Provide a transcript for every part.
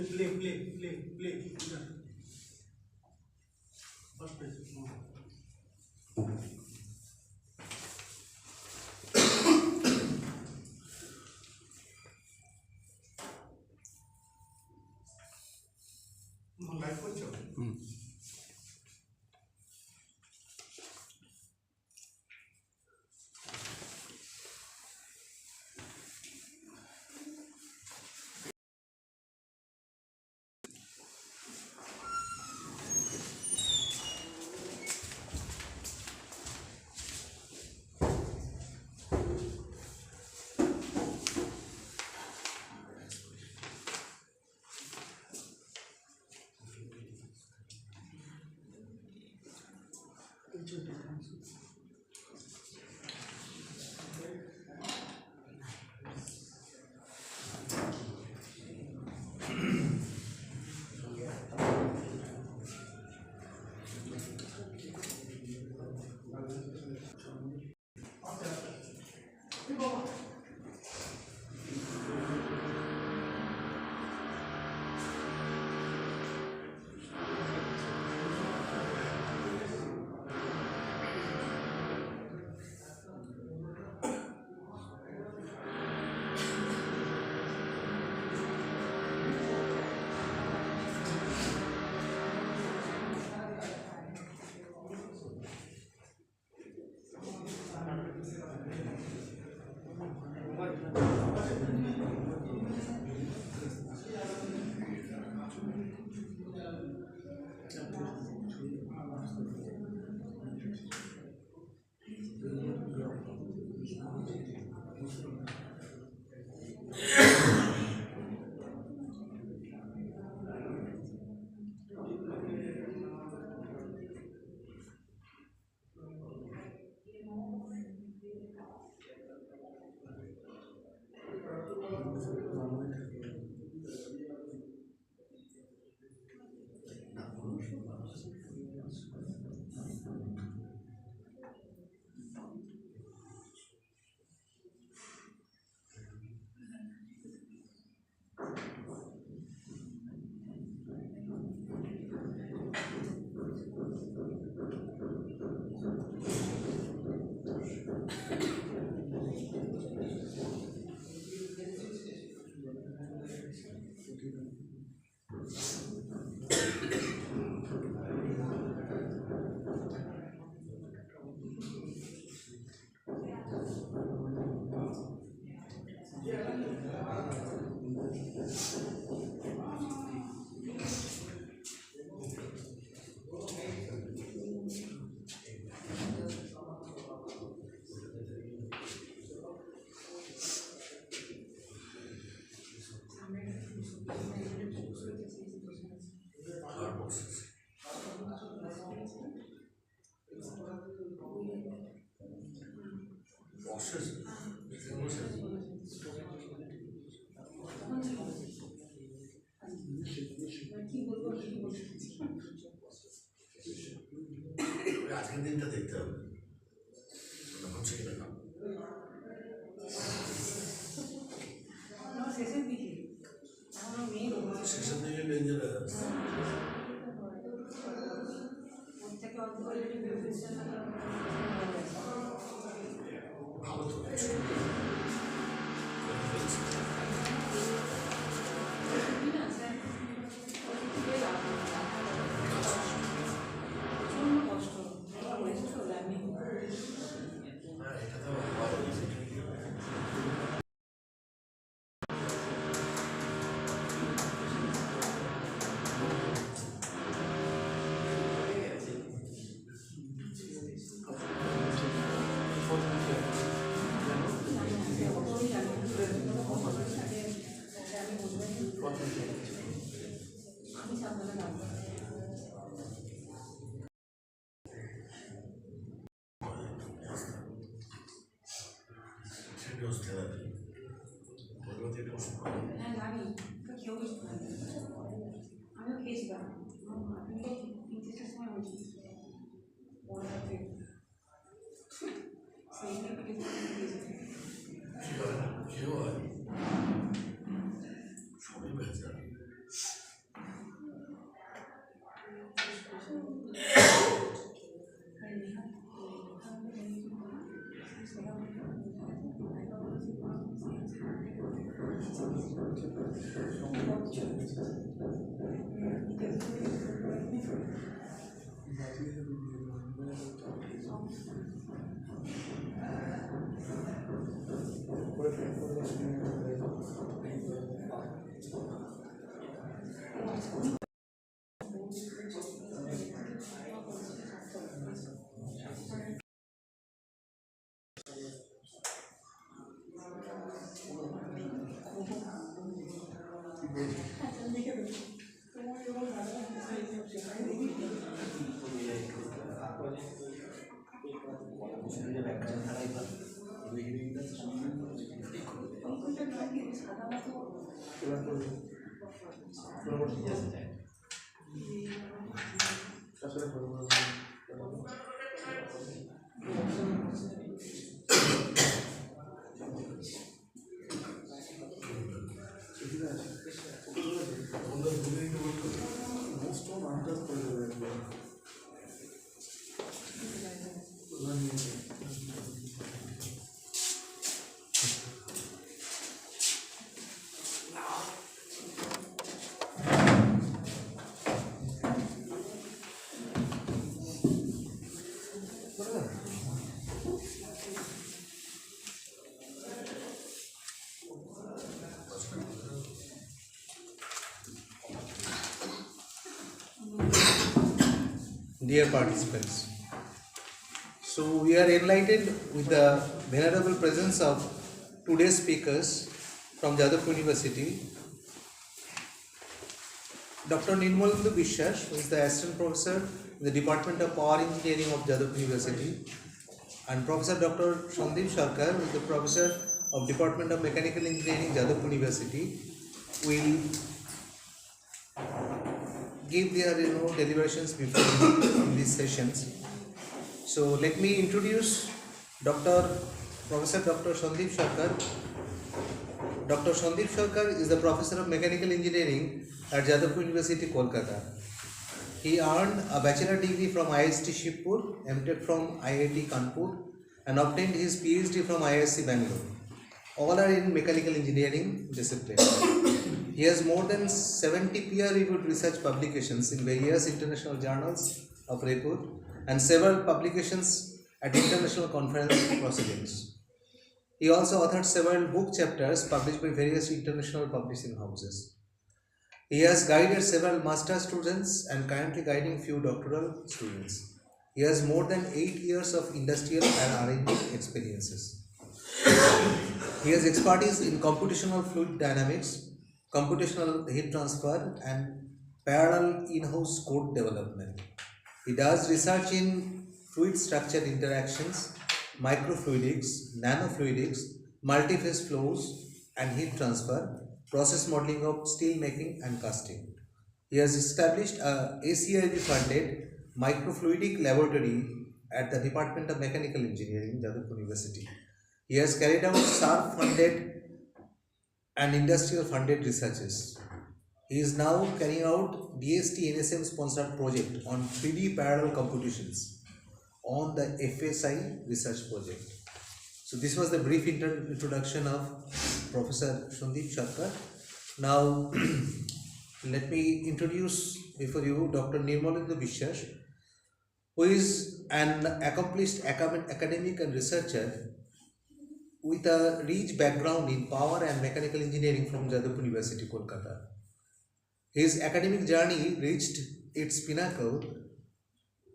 play. First page. Live করছো? আজকের দিনটা দেখতে হবে হচ্ছে কিনা না শেষের দিকে ডেঞ্জারাস ভালো তো সবই বেঁচে Dear participants, so we are enlightened with the venerable presence of today's speakers from Jadavpur University. Dr. Nirmalendu Biswas, who is the assistant professor in the Department of Power Engineering of Jadavpur University, and Professor Dr. Sandeep Sarkar, who is the professor of Department of Mechanical Engineering, Jadavpur University, will give their deliberations before in these sessions. So let me introduce Professor Dr. Sandeep Sarkar. Dr. Sandeep Sarkar is the Professor of Mechanical Engineering at Jadavpur University, Kolkata. He earned a bachelor degree from IST Shivpur, MTech from IIT Kanpur, and obtained his PhD from IISc Bangalore. All are in mechanical engineering discipline. He has more than 70 peer-reviewed research publications in various international journals of repute and several publications at international conference proceedings. He also authored several book chapters published by various international publishing houses. He has guided several master students and currently guiding few doctoral students. He has more than 8 years of industrial and R&D experiences. He has expertise in computational fluid dynamics, computational heat transfer, and parallel in-house code development. He does research in fluid structure interactions, microfluidics, nanofluidics, multiphase flows and heat transfer, process modeling of steel making and casting. He has established a ACIB funded microfluidic laboratory at the Department of Mechanical Engineering, Jadavpur University. He has carried out SARF funded and industrial funded researches. He is now carrying out DST NSM sponsored project on 3D parallel computations on the FSI research project. So this was the brief introduction of Professor Sandeep Sarkar. Now let me introduce before you Dr. Nirmalendu Biswas, who is an accomplished academic and researcher with a rich background in power and mechanical engineering from Jadavpur University, Kolkata. His academic journey reached its pinnacle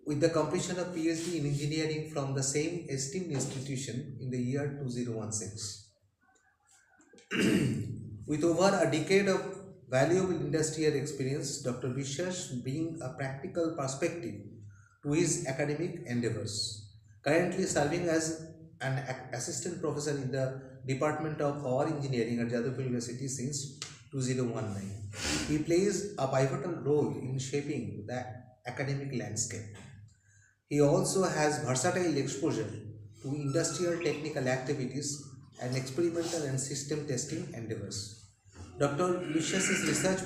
with the completion of PhD in engineering from the same esteemed institution in the year 2016. With over a decade of valuable industrial experience, Dr. Biswas brings a practical perspective to his academic endeavors. Currently serving as an assistant professor in the Department of Power Engineering at Jadavpur University since 2019. He plays a pivotal role in shaping the academic landscape. He also has versatile exposure to industrial technical activities and experimental and system testing endeavors. Dr. Biswas's research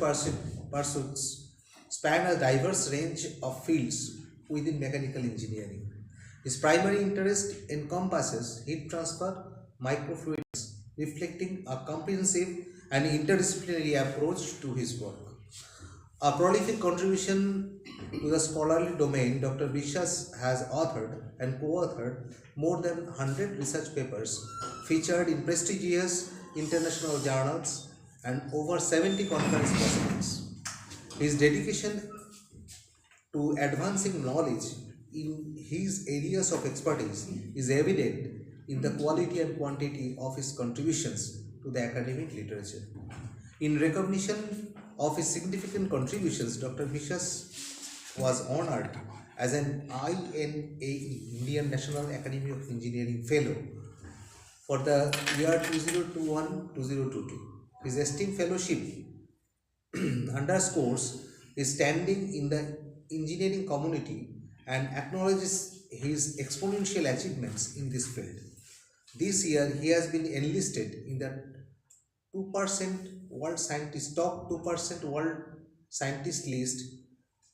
pursuits span a diverse range of fields within mechanical engineering. His primary interest encompasses heat transfer, microfluidics, reflecting a comprehensive and interdisciplinary approach to his work. A prolific contribution to the scholarly domain, Dr. Vishwas has authored and co-authored more than 100 research papers featured in prestigious international journals and over 70 conference proceedings. His dedication to advancing knowledge in his areas of expertise is evident in the quality and quantity of his contributions to the academic literature. In recognition of his significant contributions, Dr. Vishwas was honored as an INAE, Indian National Academy of Engineering Fellow for the year 2021-2022. His esteemed fellowship underscores his standing in the engineering community and acknowledges his exponential achievements in this field. This year, he has been enlisted in the 2% World Scientist Top 2% World Scientist list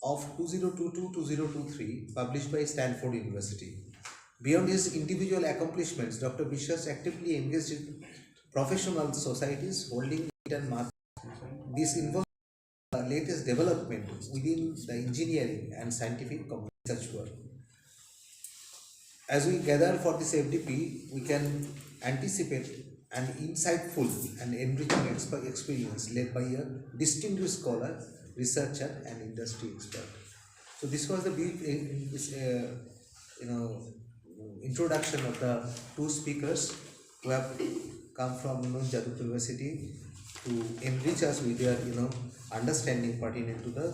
of 2022-2023 published by Stanford University. Beyond his individual accomplishments, Dr. Vishwas actively engaged in professional societies holding and marks. This involves the latest development within the engineering and scientific research work. As we gather for this FDP, we can anticipate an insightful and enriching experience led by a distinguished scholar, researcher, and industry expert. So this was the brief introduction of the two speakers who have come from Jadavpur University to enrich us with their understanding pertinent to the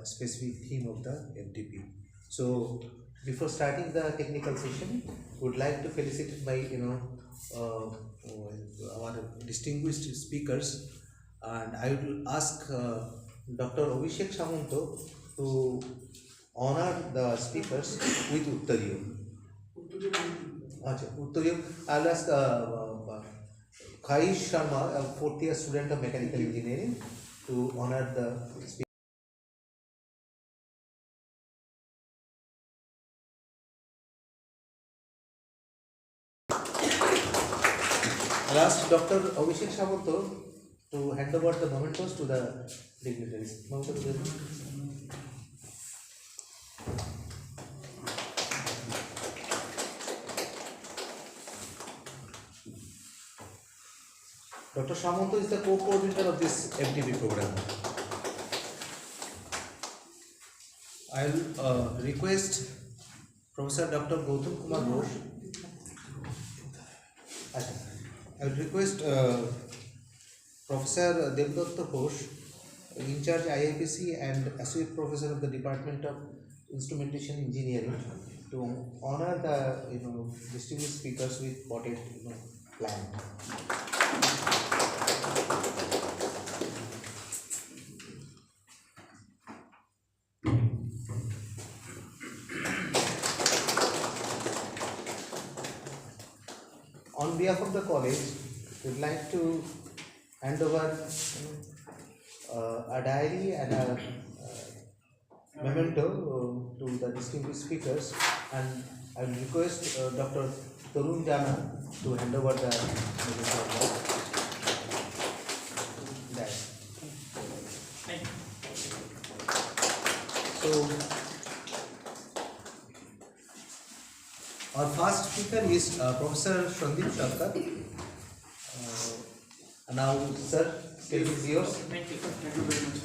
specific theme of the FDP. So before starting the technical session, would like to felicitate my our distinguished speakers, and I will ask Dr. Abhishek Samanto to honor the speakers with Uttariyam. Uttariyam. I will ask Kaish Sharma, a fourth year student of mechanical engineering, to honor the speaker. I'll ask Dr. Abhishek Samanto to hand over the mementos to the dignitaries. Dr. Samanto is the co-coordinator of this FDP program. I will request Professor Dr. Gautam Kumar Ghosh. I will request Professor Devdatta Ghosh, in charge IIPC and Associate Professor of the Department of Instrumentation Engineering, to honor the distinguished speakers with potted plan. On behalf of the college, we would like to hand over a diary and a memento to the distinguished speakers, and I will request Dr. Tarun Jana to hand over the memento. So, our first speaker is Professor Sandip Shankar. Now, sir, stage is yours. Thank you very much.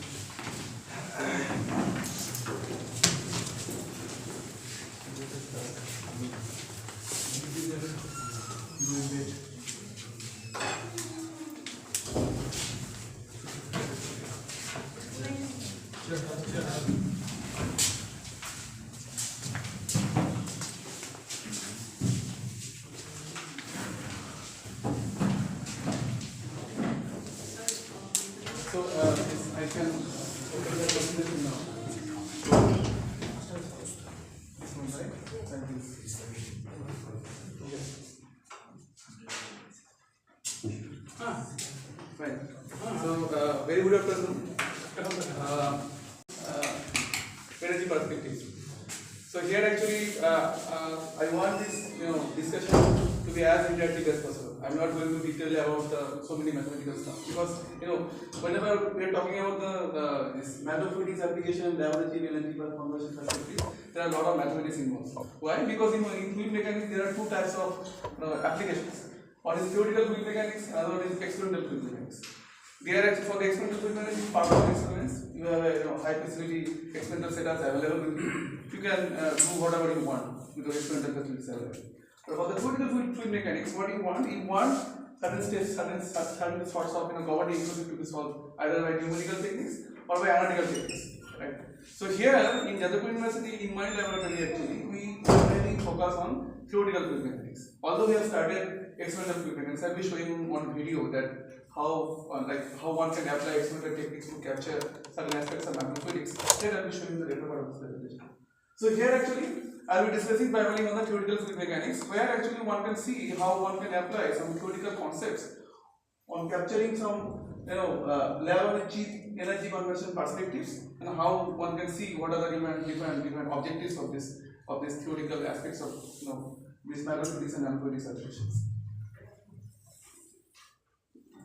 So, I can open the presentation now. This one, right? Like this. Okay. Fine. So, very good afternoon. Energy perspective. So here actually I want this discussion to be as interactive as possible. I'm not going to detail about so many mathematical stuff because whenever we are talking about this mathematics application, laboratory analytical conversion perspective, there are a lot of mathematics involved. Why? Because in fluid mechanics there are two types of applications. One is theoretical fluid mechanics, another one is experimental fluid mechanics. There actually for the experimental fluid mechanics, part of the experiments, you have a high facility experimental setups available with you. You can do whatever you want with the experimental facilities available. But for the theoretical fluid mechanics, what you want certain steps, certain sorts of governing equations to be solved either by numerical techniques or by analytical techniques. Right. So here in Jadavpur University, in my laboratory actually, we mainly focus on theoretical fluid mechanics. Although we have started experimental fluid mechanics, I'll be showing one video that how one can apply experimental techniques to capture certain aspects of mathematics. Then I'll be showing the later part of this presentation. So here actually I'll be discussing primarily on the theoretical fluid mechanics, where actually one can see how one can apply some theoretical concepts on capturing some level and cheap energy conversion perspectives, and how one can see what are the different objectives of this theoretical aspects of this mathematics and analytics applications.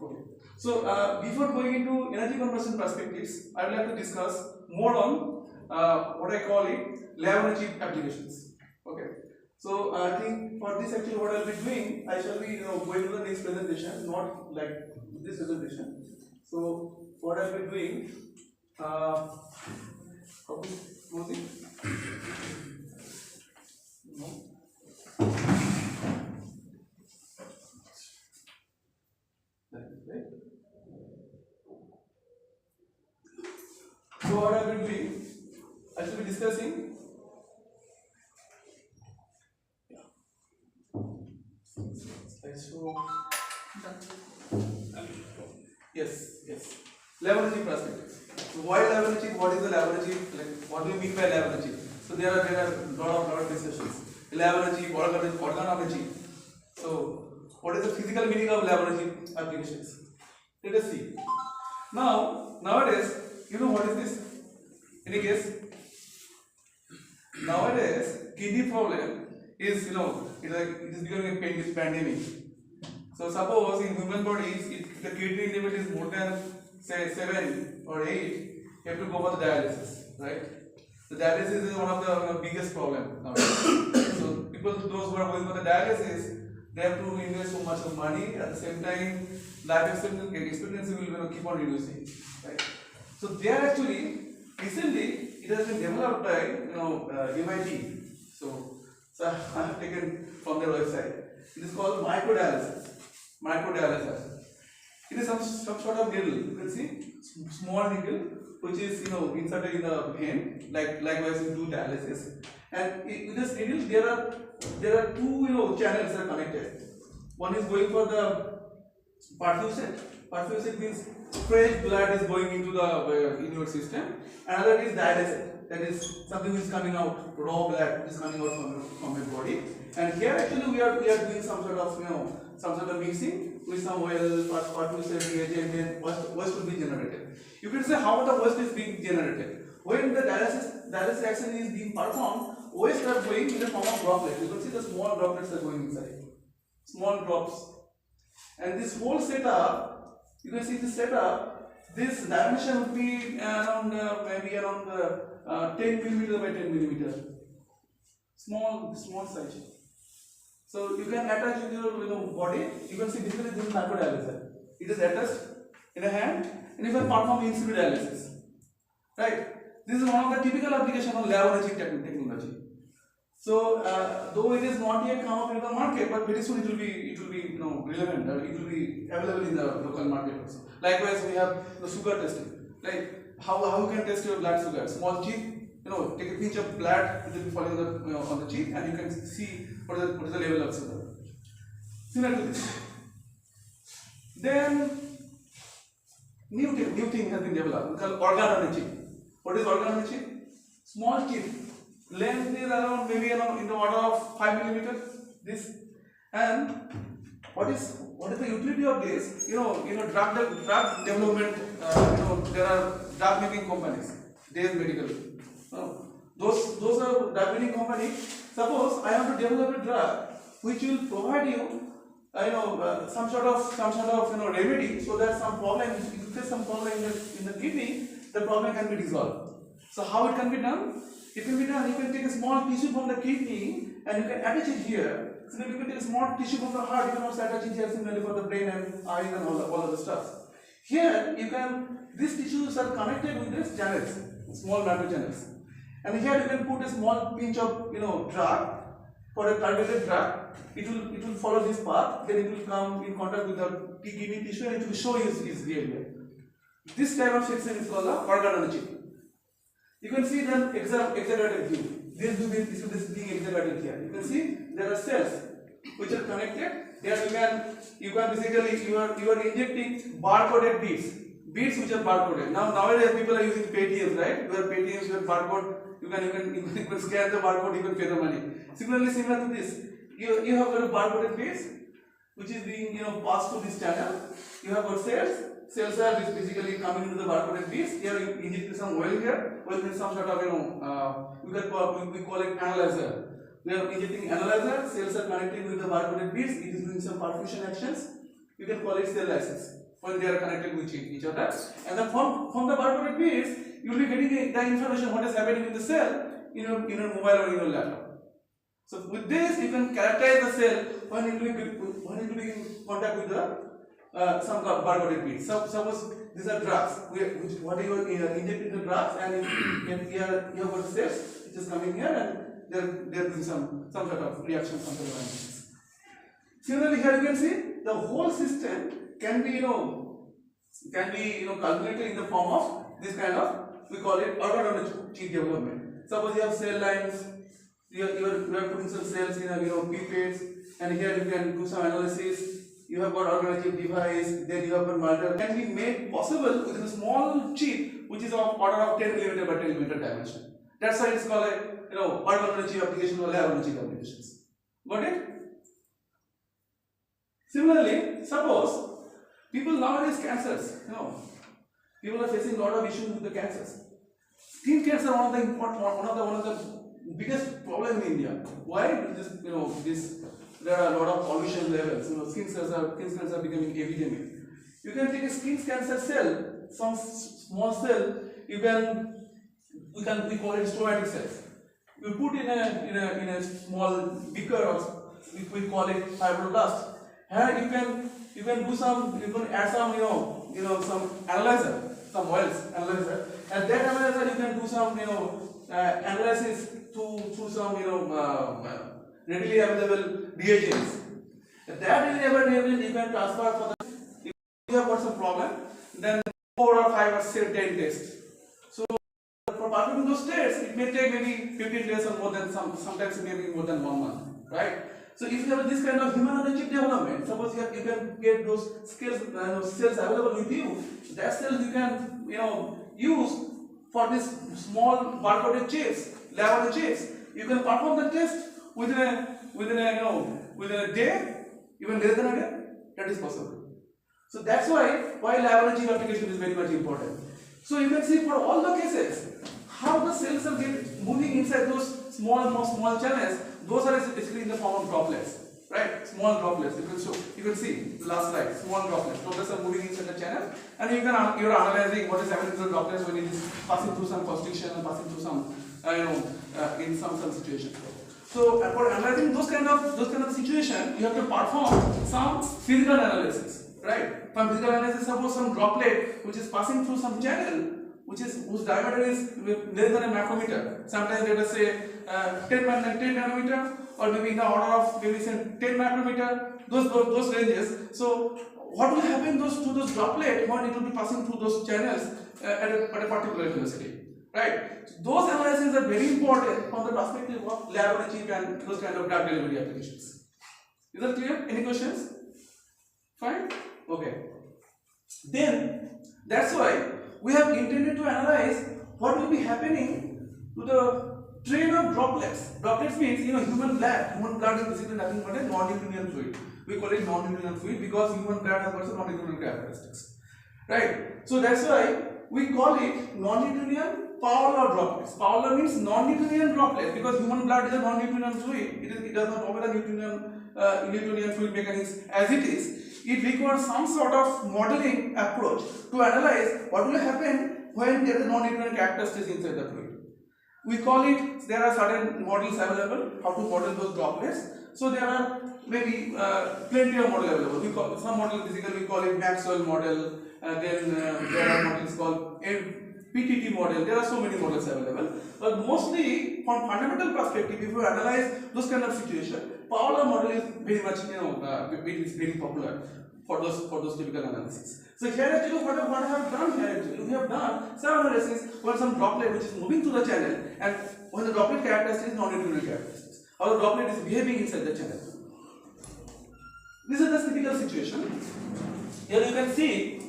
Okay. So before going into energy conversion perspectives, I would like to discuss more on what I call it lab and chip applications. Okay. So I think for this actually what I will be doing, I shall be going to the next presentation, not like this presentation. So what I will be doing, closing. No. Right. So what I will be doing, I shall be discussing. So yes. Leveraging perspective. So why leveraging? What is the leveraging? Like what do you mean by leveraging? So there are a lot of discussions. Leveraging, organology. So what is the physical meaning of leveraging applications? Let us see. Nowadays, what is this? Any guess? Nowadays, kidney problem is it is becoming a pandemic. So suppose in human bodies, if the kidney level is more than say 7 or 8, you have to go for the dialysis, right? The dialysis is one of the biggest problem nowadays. So people, those who are going for the dialysis, they have to invest so much of money. At the same time, life expectancy will keep on reducing, right? So there actually recently it has been developed by MIT. So I have taken from their website. It is called microdialysis. It is some sort of needle. You can see small needle which is inserted in the vein, likewise we do dialysis. And with this needle there are two channels that are connected. One is going for the perfusate. Perfusate means fresh blood is going into the in your system. Another is dialysate. That is something which is coming out, raw blood which is coming out from your body. And here actually we are doing some sort of mixing with some oil, perfusate reagent, and waste will be generated. You can say how the waste is being generated. When the dialysis action is being performed, waste are going in the form of droplets. You can see the small droplets are going inside. Small drops. And this whole setup, you can see this setup, this dimension would be around maybe around 10 millimeter by 10 millimeter. Small size. So you can attach in your body. You can see basically this is microdialysis. It is attached in a hand, and you can perform in situ dialysis. Right? This is one of the typical application of laboratory technology. So though it is not yet come up in the market, but very soon it will be relevant. It will be available in the local market also. Likewise, we have the sugar testing. Like how you can test your blood sugar? Small chip. Take a pinch of blood, it will be falling on the chip, and you can see what is the level of sugar. Similar to this. Then new thing has been developed called organ on a chip. What is organ on a chip? Small chip. Length is around maybe in the order of 5 millimeters. This, and what is the utility of this? Drug development. There are drug making companies. Days Medical. Those are drug making company. Suppose I want to develop a drug which will provide you, some sort of remedy, so that some problem, if you face some problem in the kidney, the problem can be resolved. So how it can be done? It can be done. You can take a small tissue from the kidney and you can attach it here. So then you can take a small tissue from the heart. You can also attach it here similarly for the brain and eyes and all of the stuff. Here you can. These tissues are connected with these channels, small matter channels. And here you can put a small pinch of drug for a targeted drug. It will follow this path. Then it will come in contact with the kidney tissue and it will show its behavior. This type of section is called the organ on a chip. You can see the exaggerated view. This is being exaggerated here. You can see there are cells which are connected. Here you can basically you are injecting barcoded beads which are barcoded. Nowadays people are using Paytms, right? You have Paytms, you have barcode. You can scan the barcode, you can pay the money. Similar to this, you have got a barcoded beads which is being passed through this channel. You have got cells. Cells are basically coming into the barcoded beads. Here you inject some oil here. Oil means some sort of we call it analyzer. We are injecting analyzer. Cells are connecting with the barcoded beads. It is doing some perfusion actions. You can call it cell lysis when they are connected with each other. And then from the barcoded beads, you will be getting the information what is happening in the cell in your mobile or in your laptop. So with this, you can characterize the cell when it will be in contact with the some barcoded beads. Suppose these are drugs. What you are injecting the drugs, and here you have got cells which is coming here, and there is some sort of reaction from the environment. Similarly, here you can see the whole system can be calculated in the form of this kind of, we call it organ on a chip development. Suppose you have cell lines. You are putting some cells in pipettes, and here you can do some analysis. You have got organ-on-a-chip device, then you have got multiple. Can be made possible with a small chip which is of order of 10 mm by 10 mm dimension. That's why it's called a organ-on-a-chip application or lab-on-a-chip applications. Got it? Similarly, suppose people nowadays cancers, people are facing a lot of issues with the cancers. Skin cancer one of the biggest problem in India. Why? Because there are a lot of pollution levels. Skin cancers are becoming epidemic. You can take a skin cancer cell, some small cell. We call it stromatic cells. You put in a small beaker, or we call it fibroblast. Here you can do some. You can add some some analyzer, some oils analyzer, and that analyzer you can do some analysis through some readily available reagents. That readily available reagent you can transfer for the. If you have got some problem, then 4 or 5 or 10 tests. So for performing those tests, it may take maybe 15 days or more than sometimes maybe more than 1 month, right? So if you have this kind of human on a chip development, suppose you can get those cells available with you. That cells you can use for this small barcoded chips, lab on the chips. You can perform the test within a day, even less than a day. That is possible. So that's why lab on a chip application is very much important. So you can see for all the cases how the cells are moving inside those small channels. Those are basically in the form of droplets, right? Small droplets. You can see the last slide. Small droplets. Droplets are moving inside the channel, and you are analyzing what is happening to the droplets when it is passing through some constriction and passing through some in some situation. So for analyzing those kind of situation, you have to perform some physical analysis, right? From physical analysis, suppose some droplet which is passing through some channel, whose diameter is less than a micrometer. Sometimes let us say 10 nanometer, or maybe in the order of maybe say 10 micrometer. Those ranges. So what will happen to those droplets when it will be passing through those channels at a particular velocity? Right. So those analyses are very important from the perspective of lab-on-a-chip and those kind of drug delivery applications. Is that clear? Any questions? Fine. Okay. Then that's why we have intended to analyze what will be happening to the train of droplets. Droplets means human blood. Human blood is basically nothing but a non-Newtonian fluid. We call it non-Newtonian fluid because human blood has got some non-Newtonian characteristics. Right. So that's why we call it non-Newtonian polar droplets. Polar means non-Newtonian droplets because human blood is a non-Newtonian fluid. It does not operate a Newtonian fluid mechanics as it is. It requires some sort of modeling approach to analyze what will happen when there is non-Newtonian characteristics inside the fluid. We call it, there are certain models available, how to model those droplets. So there are maybe plenty of models available. We call some model basically we call it Maxwell model. Then there are models called PTT model. There are so many models available. But mostly from fundamental perspective, if you analyze those kind of situation, Paula model is very much very popular for those typical analysis. So here actually what I have done here actually, we have done some analysis where some droplet which is moving through the channel, and when the droplet characteristic is non-Newtonian characteristics, how the droplet is behaving inside the channel. This is the typical situation. Here you can see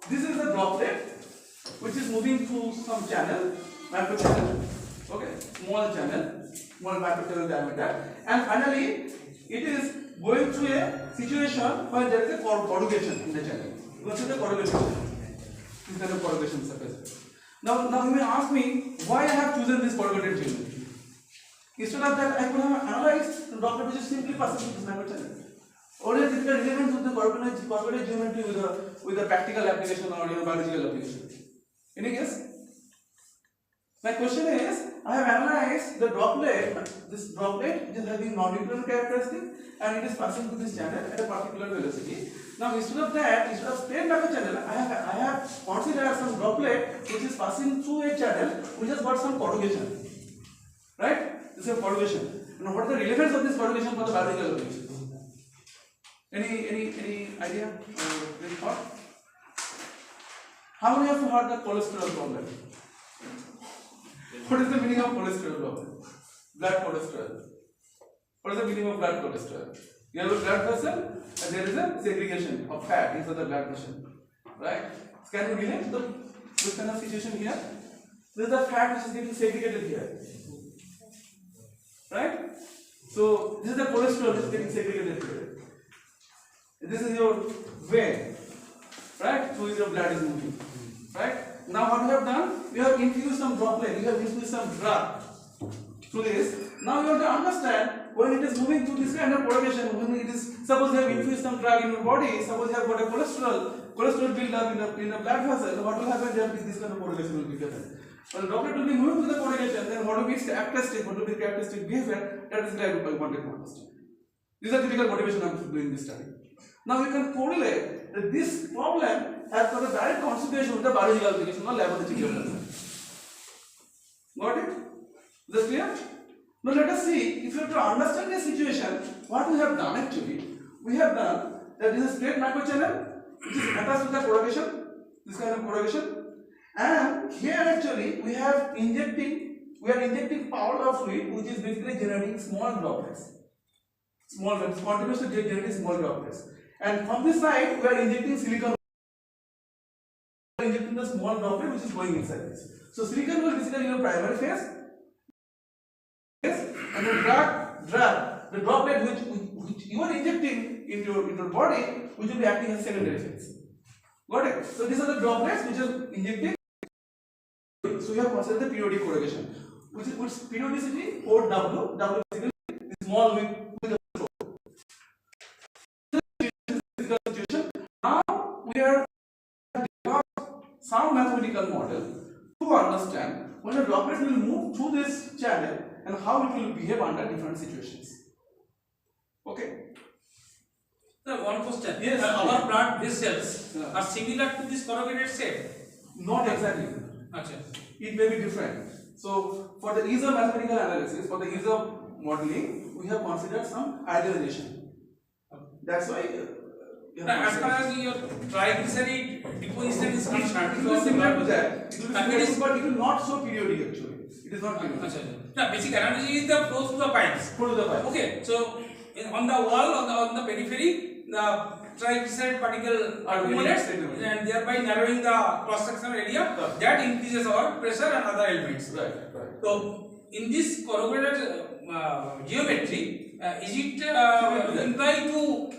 this is the droplet which is moving through some channel, micro channel, okay, small channel, small microchannel diameter, and finally it is going through a situation where there is a corrugation in the channel. You can see the corrugation. This kind of corrugation surface. Now you may ask me why I have chosen this corrugated geometry. Instead of that, I could have analyzed the droplet which is simply passing through this micro channel. Or is it relevant with the corrugated geometry with a practical application or biological application? Any guess? My question is, I have analyzed the droplet, this droplet which is having non-Newtonian characteristic, and it is passing through this channel at a particular velocity. Now instead of that, instead of straight micro channel, I have considered some droplet which is passing through a channel which has got some corrugation. Right? This is a corrugation. Now what is the relevance of this corrugation for the biological application? Any idea or any thought? How many of you heard the cholesterol problem? What is the meaning of cholesterol problem? Blood cholesterol. What is the meaning of blood cholesterol? You have a blood vessel and there is a segregation of fat inside the blood vessel. Right? Can you relate to this kind of situation here? This is the fat which is getting segregated here. Right? So this is the cholesterol which is getting segregated here. This is your vein. Right? So your blood is moving. Right? Now what we have done? We have infused some droplet, we have infused some drug through this. Now you have to understand when it is moving through this kind of corrugation, when it is, suppose you have infused some drug in your body, suppose you have got a cholesterol build up in a blood vessel, what will happen there? This kind of corrugation will be present. When the droplet will be moving through the corrugation, then what will be its characteristic, what will be the characteristic behavior, that is what I wanted to understand. This is a typical motivation I am doing this study. Now you can correlate that this problem has got a direct consequence with the biological application or laboratory development. Got it? Is that clear? Now let us see, if you have to understand this situation, what we have done actually, we have done that this is a straight microchannel which is attached to the corrugation, this kind of corrugation, and here actually we are injecting powder fluid which is basically generating small droplets. Small droplets, continuously generating small droplets. And from this side we are injecting silicon. Injecting the small droplet which is going inside this. So silicon will basically in your primary phase, and the drug, the droplet which you are injecting into your body, which will be acting as secondary phase. Got it? So these are the droplets which are injected. So you have considered the periodic corrugation, which periodicity or W. W basically is small with a situation. Now we are some mathematical model to understand when a droplet will move through this channel and how it will behave under different situations. Okay. So one question. Yes. Our blood vessels are similar to this corrugated shape. Not exactly. Achha. It may be different. So for the ease of mathematical analysis, for the ease of modeling, we have considered some idealization. That's why. As far as your triglyceride deposition is concerned, it will be similar to that. It will be similar, but it will not so periodic actually. It is not periodic. The basic analogy is the flow through the pipes. Flow through the pipes. Okay, so on the wall, on the periphery, the triglyceride particle accumulates and thereby narrowing the cross-sectional area. Right. That increases our pressure and other elements. Right. So in this corrugated geometry, is it implied to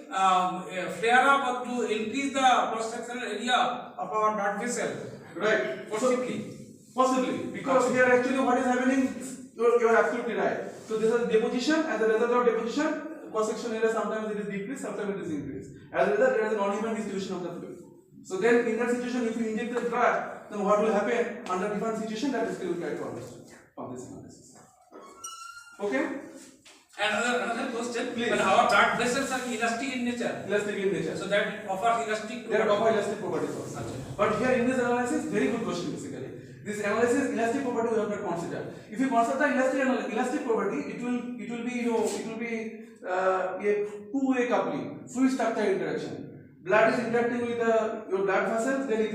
flare up or to increase the cross-sectional area of our blood vessel? Right. Possibly. Possibly, because here actually what is happening, you're absolutely right. So this is deposition. As a result of deposition, cross-section area sometimes it is decreased, sometimes it is increased. As a result, there is an uneven distribution of the fluid. So then in that situation, if you inject the drug, then what will happen under different situation, that is still try to understand from this analysis. Okay? Another question. Please. When our blood vessels are elastic in nature, Elastic in nature. so that offers elastic. They offer elastic properties also. But here in this analysis, very good question basically. This analysis, elastic property we have not considered. If you consider the elastic property, it will be a two-way coupling, fluid structure interaction. Blood is interacting with your blood vessels, then it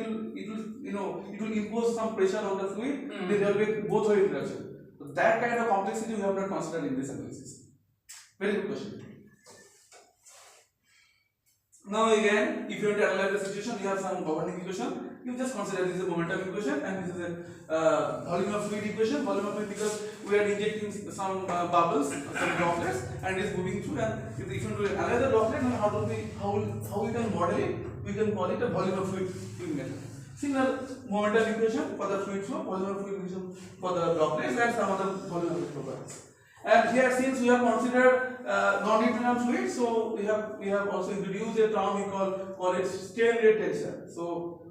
will impose some pressure on the fluid. Then there will be both way interaction. So that kind of complexity we have not considered in this analysis. Very good question. Now again, if you want to analyze the situation, you have some governing equation. You just consider this is a momentum equation and this is a volume of fluid equation. Volume of fluid because we are injecting some bubbles, some droplets, and it is moving through. And if you want to analyze the droplet, how we can model it? We can call it a volume of fluid method. Similar momentum equation for the fluid flow, volume of fluid equation for the droplets, and some other volume of fluid properties. And here, since we have considered non-Newtonian fluid, so we have also introduced a term we call it strain rate tensor. So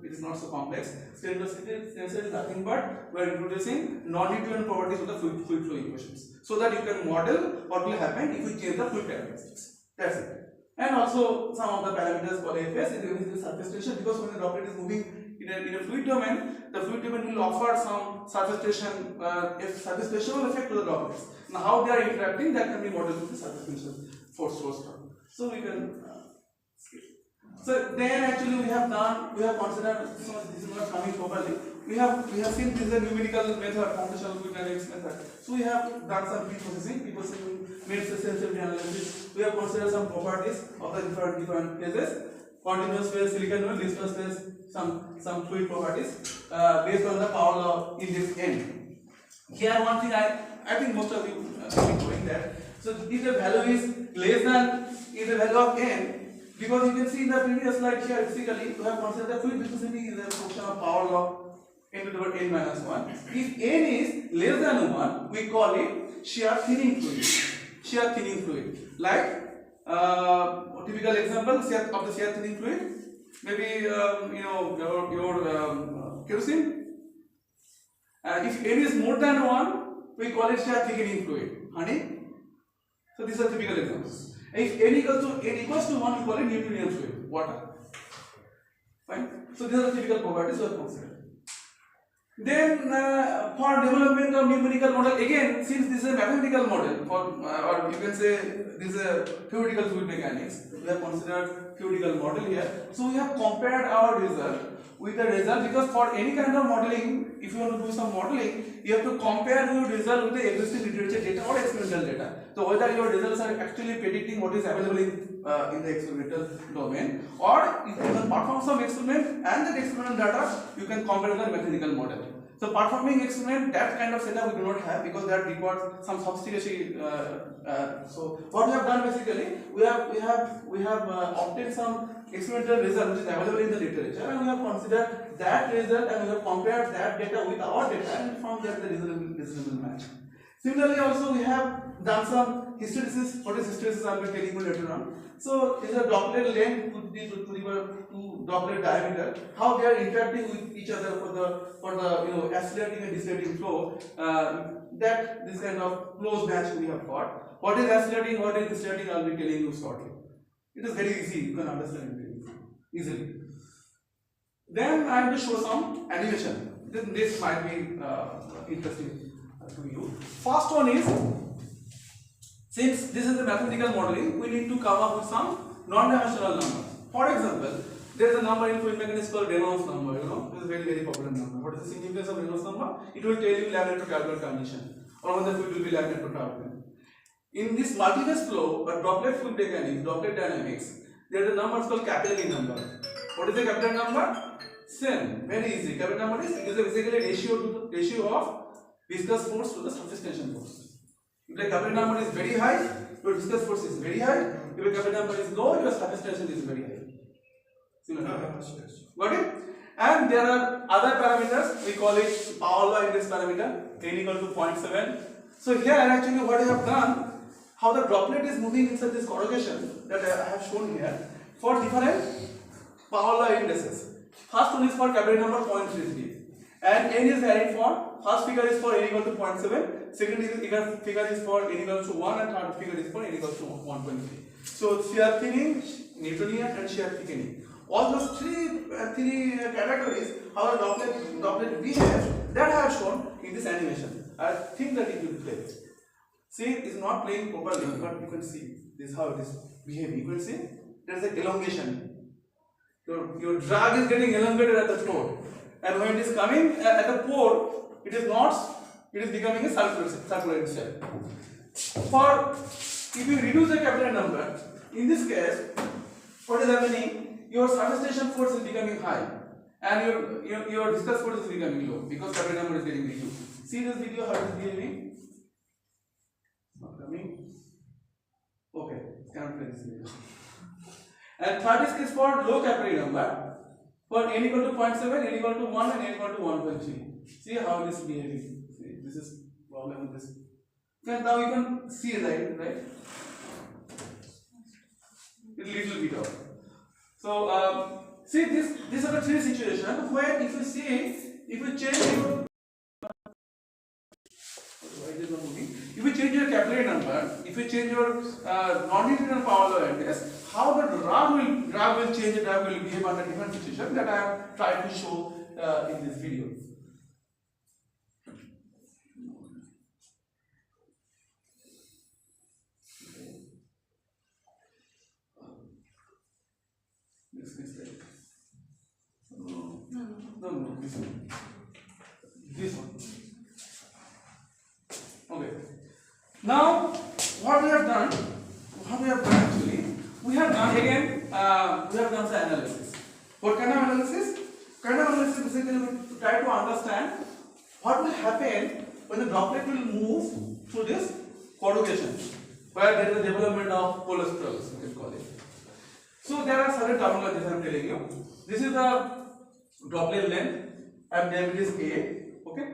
it is not so complex. Strain rate tensor is nothing but we are introducing non-Newtonian properties of the fluid flow equations, so that you can model what will happen if we change the fluid characteristics. That's it. And also some of the parameters for AFS is the surface tension, because when the droplet is moving in a fluid domain, the fluid domain will offer some surface tension effect to the droplets. Now, how they are interacting, that can be modeled with the surface tension force term. So we can skip. So then actually we have considered, so this is not coming properly. We have seen this is a numerical method, computational fluid dynamics method. So we have done some pre-processing, made sensitivity analysis. We have considered some properties of the different phases. Continuous phase, silicon wave, viscous phase, some fluid properties based on the power law in this end. Here one thing I think most of you have been doing that. So if the value is less than the value of n, because you can see in the previous slide here physically we have considered the fluid viscosity is a function of power law n to the power n minus 1. If n is less than 1, we call it shear thinning fluid. Shear thinning fluid. Like typical example of the shear thinning fluid, maybe your kerosene. If n is more than 1, we call it shear thickening fluid. Honey. So these are typical examples. If n equals to 1, we call it Newtonian fluid, water. Fine. So these are the typical properties we have considered. Then for development of numerical model, again, since this is a mathematical model, or you can say this is a theoretical fluid mechanics, we have considered theoretical model here. So we have compared our result with the result, because for any kind of modeling, if you want to do some modeling, you have to compare your result with the existing literature data or experimental data. So whether your results are actually predicting what is available in the experimental domain, or if you can perform some experiment and that experimental data, you can compare with the mathematical model. So performing experiment, that kind of setup we do not have, because that requires some sophistication. So what we have done basically, we have obtained some experimental result which is available in the literature, and we have considered that result and we have compared that data with our data, and found that the reasonable match. Similarly, also we have done some hysteresis. What is hysteresis? I will tell you later on. So this is a droplet length to droplet diameter. How they are interacting with each other for the accelerating and decelerating flow. That this kind of close match we have got. What is accelerating? What is decelerating? I will be telling you shortly. It is very easy. You can understand it very easily. Then I am going to show some animation. This might be interesting to you. First one is, since this is a mathematical modeling, we need to come up with some non-dimensional numbers. For example, there is a number in fluid mechanics called Reynolds number. This is a very popular number. What is the significance of Reynolds number? It will tell you laminar to turbulent condition, or when the fluid will be laminar to turbulent. In this multi-phase flow, but droplet fluid mechanics, droplet dynamics, there is a number called capillary number. What is the capillary number? Same, very easy. Capillary number is basically a ratio of viscous force to the surface tension force. If the capillary number is very high, your viscous force is very high. If your capillary number is low, your surface tension is very high. Got it? And there are other parameters, we call it power law index parameter, n equal to 0.7. So here actually what I have done, how the droplet is moving inside this corrugation that I have shown here for different power law indices. First one is for capital number 0.33 and n is varied for, first figure is for n equal to 0.7, second figure is for n equal to 1 and third figure is for n equal to 1.3. So shear thinning, Newtonian and shear thickening. All those three categories, how the droplet behaves, that I have shown in this animation. I think that it will play. See, it is not playing properly, but you can see this is how it is behaving. You can see there is an elongation. Your drag is getting elongated at the throat, and when it is coming at the pore, it is not. It is becoming a circular shell. For if you reduce the capillary number, in this case, what is happening? Your surface tension force is becoming high, and your viscous force is becoming low because capillary number is getting reduced. See this video, how it is behaving? Not coming. Okay, cannot play this video. And third is for low capillary number. For n equal to 0.7, n equal to 1, and n equal to 1.3. See how it is behaving. See, this is problem with this. And now you can see right? A little bit of. So see these are the three situations where if you change your if you change your capillary number, if you change your non-linear power law index, how the drag will change, the drag will behave under different situations that I have tried to show in this video. No, this one. This one. Okay. Now, what we have done actually, we have done the analysis. What kind of analysis? Kind of analysis basically we try to understand what will happen when the droplet will move through this corrugation, where there is a development of cholesterol, you can call it. So there are certain terminologies I am telling you. This is the droplet length, I have named it as A. Okay.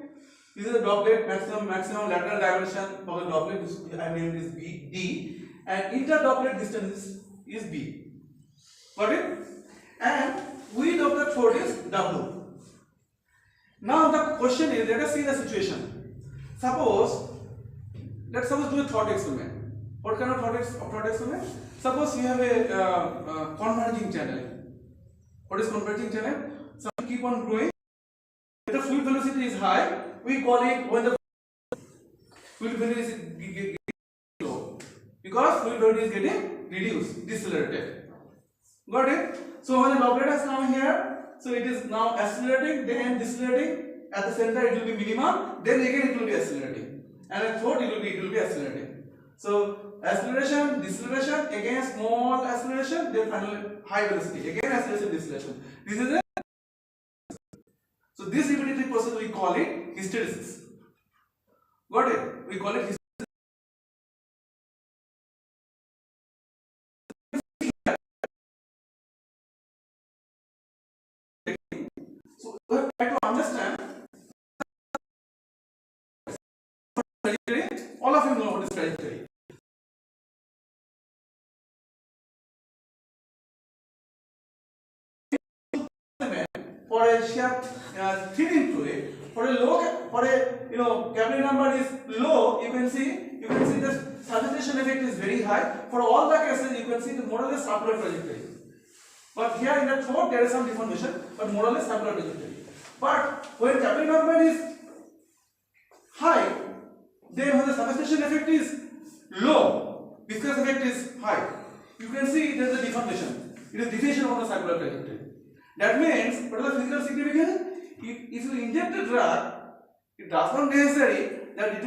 This is the droplet maximum lateral dimension for the droplet. I have named it as D, and inter-droplet distance is B. Got it? And width of the throat is W. Now the question is, let us see the situation. Let's suppose do a thought experiment. What kind of thought experiment? Suppose you have a converging channel. What is converging channel? So you keep on growing. If the fluid velocity is high, we call it when the fluid velocity is getting low, because fluid velocity is getting reduced, decelerated. Got it? So when the droplet has come here, so it is now accelerating, then decelerating. At the center it will be minimum, then again it will be accelerating, and at throat it will be accelerating. So acceleration, deceleration, again small acceleration, then finally high velocity, again acceleration, deceleration. This is a So this repetitive process we call it hysteresis. Got it? We call it hysteresis. So we have to understand trajectory. All of you know what is trajectory. For a shear thinning fluid, for a capillary number is low, you can see the saturation effect is very high. For all the cases, you can see the more or less circular trajectory. But here in the throat there is some deformation, but more or less circular trajectory. But when capillary number is high, then when the saturation effect is low, viscous effect is high, you can see there is a deformation. It is deviation from the circular trajectory. That means, what is the physical significance? If you inject a drug, it does not necessary that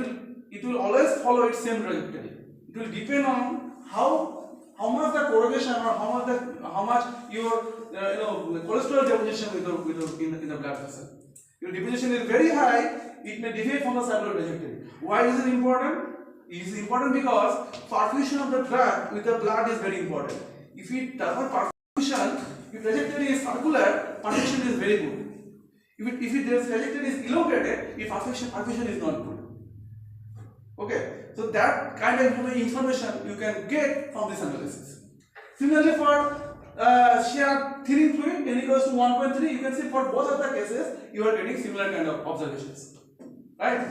it will always follow its same trajectory. It will depend on how much the corrugation or how much your cholesterol deposition in the blood vessel. Your deposition is very high, it may deviate from the circular trajectory. Why is it important? It is important because perfusion of the drug with the blood is very important. If it does not perfusion, If trajectory is circular, perfection is very good. If the trajectory is elongated, if perfection is not good. Okay, so that kind of information you can get from this analysis. Similarly, for shear thinning fluid n equals to 1.3, you can see for both of the cases you are getting similar kind of observations, right?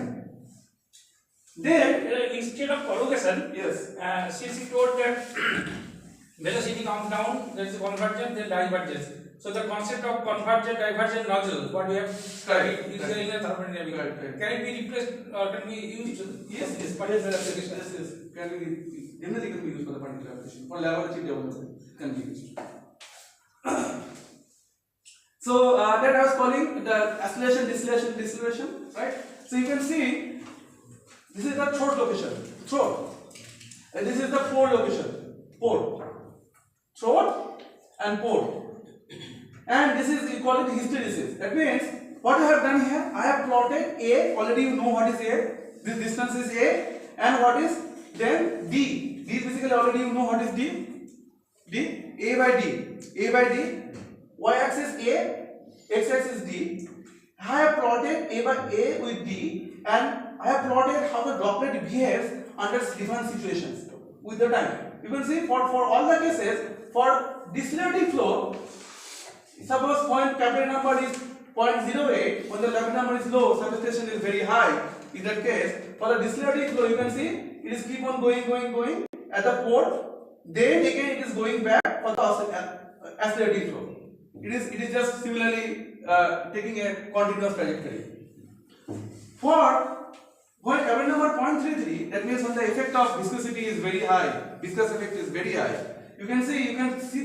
Then instead of collocation, yes, since he told that velocity comes down, there is a convergence, then divergence. So the concept of convergent divergent nozzle, what we have studied, is in a thermodynamic. Right. Can it be replaced or can be used? Yes. Particular application. Yes. Generally can be used for the particular application. For laboratory development, can be used. So that I was calling the acceleration, deceleration, right? So you can see this is the throat location, and this is the pore location, throat and pore. And this is equal to hysteresis. That means what I have done here, I have plotted A, already you know what is A, this distance is A, and what is then D. D basically already you know what is D. A by D, y axis A, x axis D. I have plotted A by A with D, and I have plotted how the droplet behaves under different situations with the time. You can see for all the cases, for decelerating flow, suppose capillary number is 0.08, when the capillary number is low, substitution is very high. In that case, for the decelerating flow, you can see it is keep on going at the port. Then again it is going back for the accelerating flow. It is just similarly taking a continuous trajectory. For when capillary number 0.33, that means when the effect of viscosity is very high, viscous effect is very high. You can see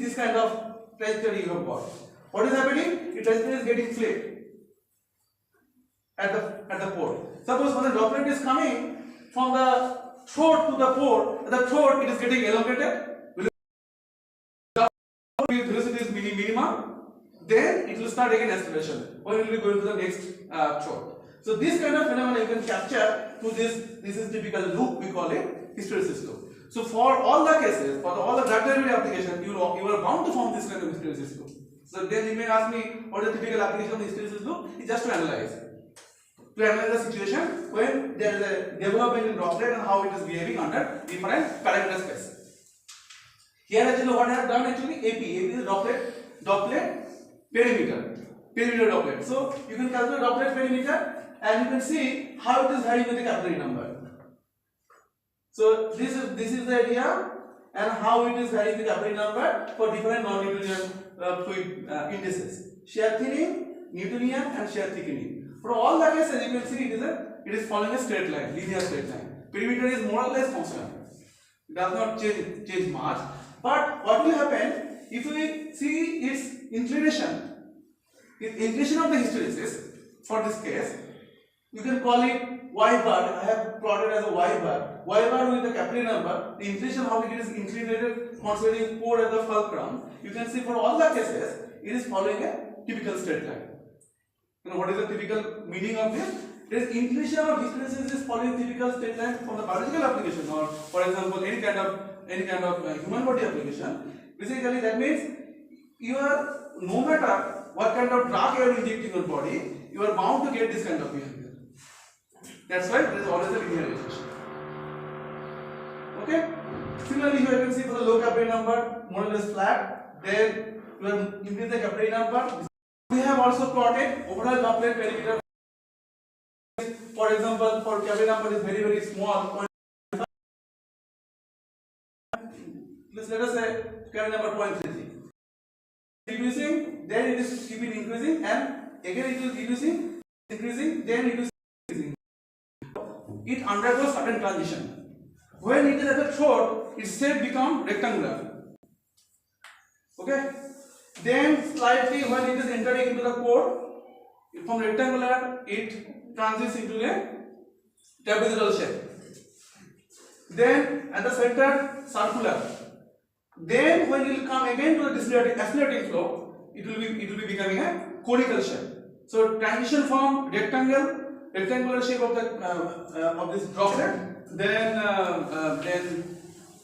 this kind of trajectory you have got. What is happening? The trajectory is getting flipped at the port. Suppose when the droplet is coming from the throat to the port, at the throat it is getting elongated. Velocity is minimum. Then it will start again acceleration. When it will be going to the next throat. So this kind of phenomenon you can capture through this. This is typical loop. We call it hysteresis loop. So for all the cases, for all the gravity application, you are bound to form this kind of hysteresis loop. So then you may ask me what is the typical application of the hysteresis loop? It's just to analyze the situation when there is a development in droplet and how it is behaving under different parameter space. Here actually what I have done actually AP is droplet perimeter droplet. So you can calculate droplet perimeter and you can see how it is varying with the capillary number. So this is the idea and how it is varying the capillary number for different non-Newtonian fluid indices. Shear thinning, Newtonian and shear thickening. For all the cases you can see it is following a straight line, linear straight line. Perimeter is more or less constant. It does not change much. But what will happen if we see its inclination of the hysteresis for this case, you can call it y bar. I have plotted as a y bar. Y bar with the capillary number, the inclination how it is inclinated considering pore as the fulcrum. You can see for all the cases, it is following a typical straight line. You know what is the typical meaning of this? It is inclination of hysteresis is following typical straight line from the biological application, or for example any kind of human body application. Basically that means you are, no matter what kind of drug you are injecting your body, you are bound to get this kind of behavior. That's why there is always a linear relation. Okay? Similarly, here you can see for the low capillary number, more or less flat. Then you are increasing the capillary number. We have also plotted overall droplet perimeter. For example, for capillary number is very small. Let us say capillary number 0.33. Reducing, then it is keeping increasing, and again it is reducing, increasing, then it is increasing. It undergoes certain transition. When it is at the throat, its shape becomes rectangular. Okay? Then slightly when it is entering into the pore, from rectangular it transitions into a trapezoidal shape. Then at the center, circular. Then when it will come again to the accelerating flow, it will be becoming a conical shape. So transition from rectangular shape of this droplet, then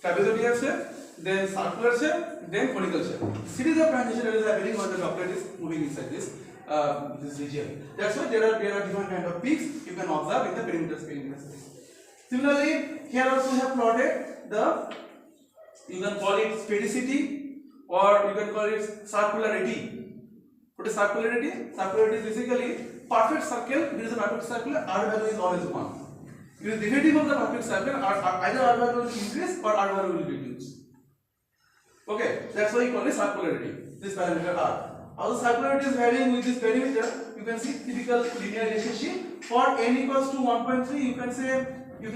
trapezoidal shape, then circular shape, then conical shape. Series of transition that is happening when the droplet is moving inside this region. That's why there are different kind of peaks you can observe in the perimeter space. Similarly, here also we have plotted the, you can call it sphericity or you can call it circularity. What is circularity? Circularity is basically perfect circle. There is a perfect circle, R value is always 1. It is derivative of the perfect circle, either R value will increase or R value will reduce. Okay, that's why you call it circularity, this parameter R. Also circularity is varying with this perimeter. You can see typical linear relationship. For n equals to 1.3, you can say you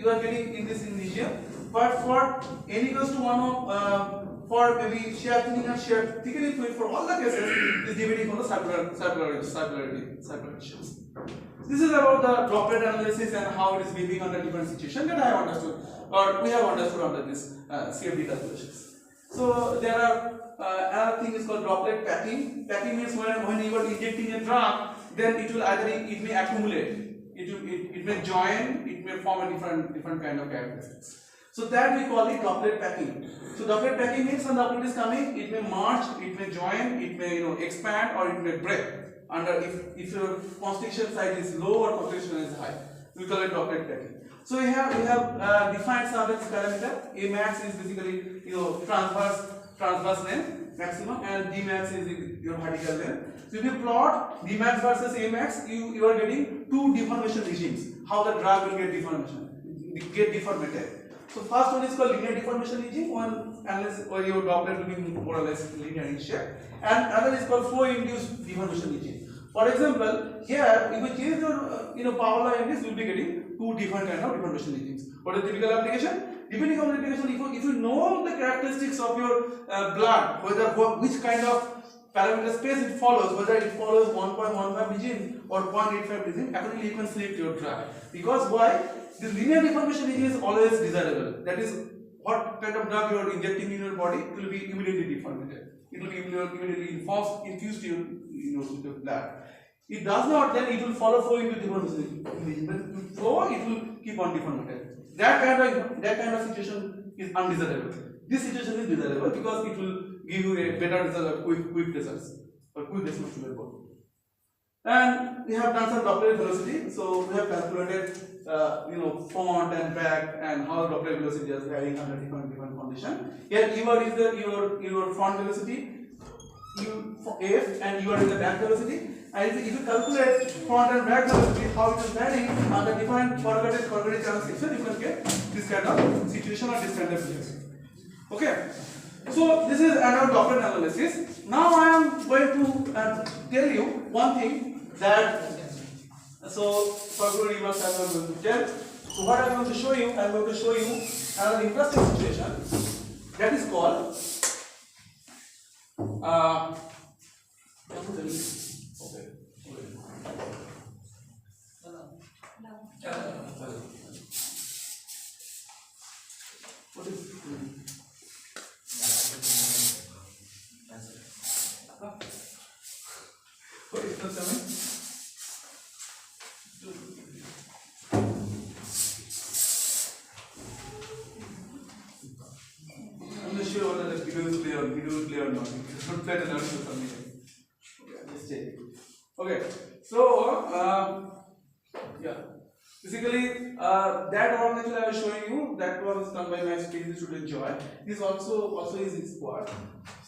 are getting in this region. But for n equals to 1 for maybe shear thinning and shear thickening fluid, for all the cases is dividing on the circularity shapes. This is about the droplet analysis and how it is behaving under different situations that I have understood or we have understood under this CFD calculations. So there are another thing is called droplet packing. Packing means when you are injecting a drug, then it will either it may accumulate, it may join, it may form a different kind of characteristics. So that we call it droplet packing. So droplet packing means when the droplet is coming, it may merge, it may join, it may expand or it may break. Under if your constriction side is low or constriction is high, we call it droplet packing. So we have defined some of this parameter. A max is basically transverse length maximum, and D max is your vertical length. So if you plot D max versus A max, you are getting two deformation regimes. How the drug will get deformated. So first one is called linear deformation regime, unless or your droplet will be more or less linear in shape, and another is called flow induced deformation regime. For example, here if we change your power law index, we will be getting two different kind of deformation regimes. What is the typical application? Depending on the application, if you know the characteristics of your blood, which kind of parameter space it follows, whether it follows 1.15 regime or 0.85 regime, accordingly you can select your drug. Because why? The linear deformation regime is always desirable. That is, what kind of drug you are injecting in your body, it will be immediately deformed. It will be immediately infused to your blood. It does not, then it will flow into deformation regime. When it flow, it will keep on deformed. That kind of situation is undesirable. This situation is desirable because it will give you a better result, quick results or quick response to your body. And we have done some droplet velocity. So we have calculated front and back and how droplet velocity is varying under different condition. Here UR is your front velocity, F, and UR is the back velocity. And if you calculate front and back velocity, how it is varying under different corrugated channel section, you can get this kind of situation or this kind of situation. Okay. So this is another droplet analysis. Now I am going to tell you one thing that probably you must have going to tell. So what I am going to show you, I am going to show you another interesting situation that is called what is what is the coming? I'm not sure whether the video will play or not. Don't play the learning submission. Okay, just check it. Okay, so yeah. Basically, that one actually I was showing you, that one is done by my PhD student Joy. This also is his squad.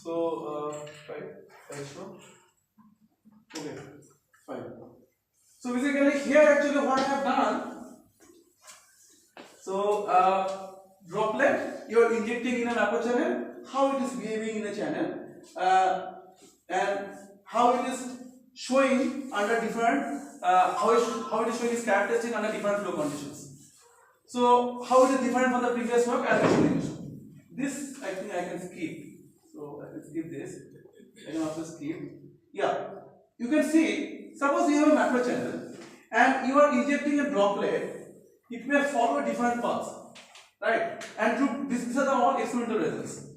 So right, so okay, fine. So basically here actually what I have done, so droplet you are injecting in an upper channel, how it is behaving in a channel, and how it is showing under different how it is showing its characteristic under different flow conditions. So how it is different from the previous work I will show you. This I think I can skip. So I can skip this. I can also skip. Yeah. You can see, suppose you have a macro channel and you are injecting a droplet, it may follow different paths, right? And these are all experimental results.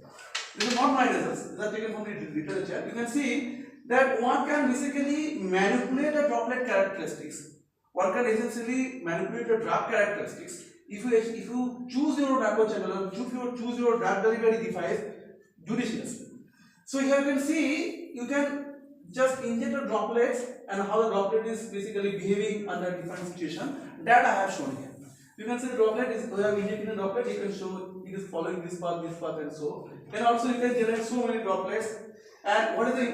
These are not my results. These are taken from the literature. You can see that one can basically manipulate the droplet characteristics. One can essentially manipulate the drug characteristics if you choose your nano channel or if you choose your drug delivery device judiciously. So here you can see, you can just inject the droplets and how the droplet is basically behaving under different situation. That I have shown here. You can see the droplet is, we have injected the droplet, you can show it is following this path and so. And also you can generate so many droplets. And what is the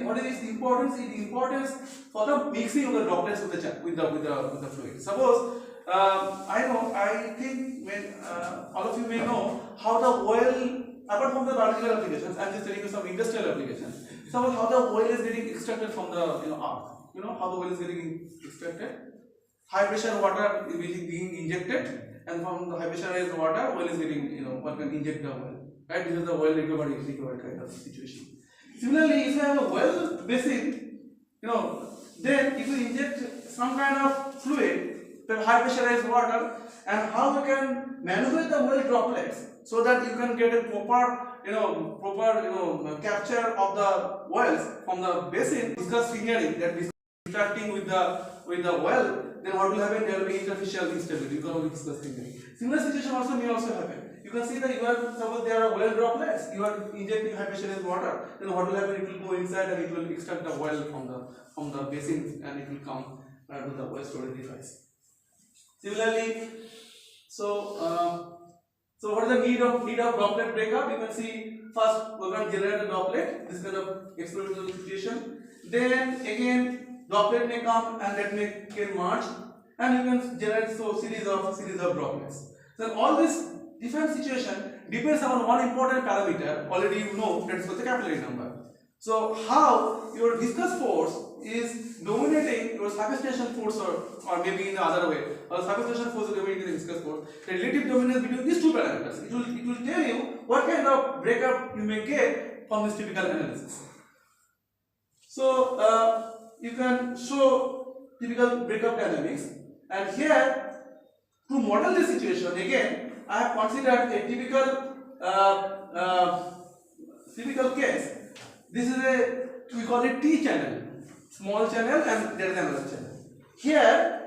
importance? The importance for the mixing of the droplets with the fluid. Suppose I think when all of you may know how the oil, apart from the biological applications, I am just telling you some industrial applications. Suppose how the oil is getting extracted from the earth. You know how the oil is getting extracted. High pressure water is being injected, and from the high pressurized water, oil is getting one can inject the oil. Right? This is the oil recovery kind of situation. Similarly, if you have a well basin, then if you inject some kind of fluid, the high pressurized water, and how you can manipulate the oil droplets so that you can get a proper capture of the oils from the basin. Discuss fingering, that is extracting with the oil. Then what will happen? There will be interfacial instability. You can discuss fingering. Similar situation also may also happen. You can see that suppose there are oil droplets, you are injecting high pressurized water, then what will happen? It will go inside and it will extract the oil from the basin and it will come to the oil storage device. Similarly, so what is the need of droplet breakup? You can see first we are going to generate the droplet, this kind of experimental situation. Then again droplet may come and that may get merged, and you can generate series of droplets. So all this different situation depends on one important parameter. Already you know, that is the capillary number. So how your viscous force is dominating your surface tension force, or maybe in the other way, or surface tension force is dominating the viscous force. The relative dominance between these two parameters. It will tell you what kind of breakup you may get from this typical analysis. So you can show typical breakup dynamics, and here to model this situation again I have considered a typical case. This is we call it T channel, small channel, and there is another channel. Here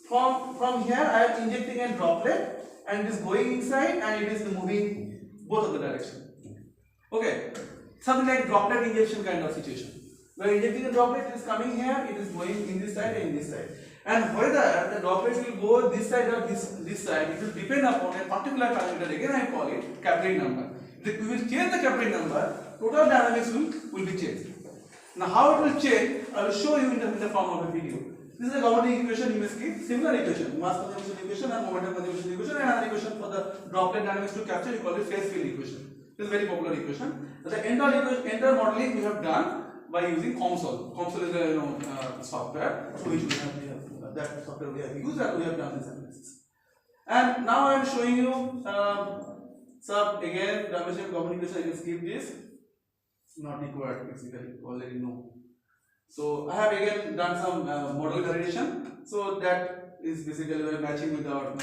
from here I am injecting a droplet and it is going inside and it is moving both of the direction. Okay, something like droplet injection kind of situation. We are injecting a droplet, it is coming here, it is going in this side and in this side. And whether the droplet will go this side or this side, it will depend upon a particular parameter. Again, I call it capillary number. If we will change the capillary number, total dynamics will be changed. Now, how it will change, I will show you in the form of a video. This is a governing equation you may skip. Similar equation, mass conservation equation and momentum conservation equation, and another equation for the droplet dynamics to capture. You call it phase field equation. This is a very popular equation. The entire modeling we have done by using COMSOL. COMSOL is a software through which we have that software we have used and we have done this analysis. And now I am showing you some again dimension communication. I can skip this. Not required basically, already know. So I have again done some model validation. So that is basically we are matching with our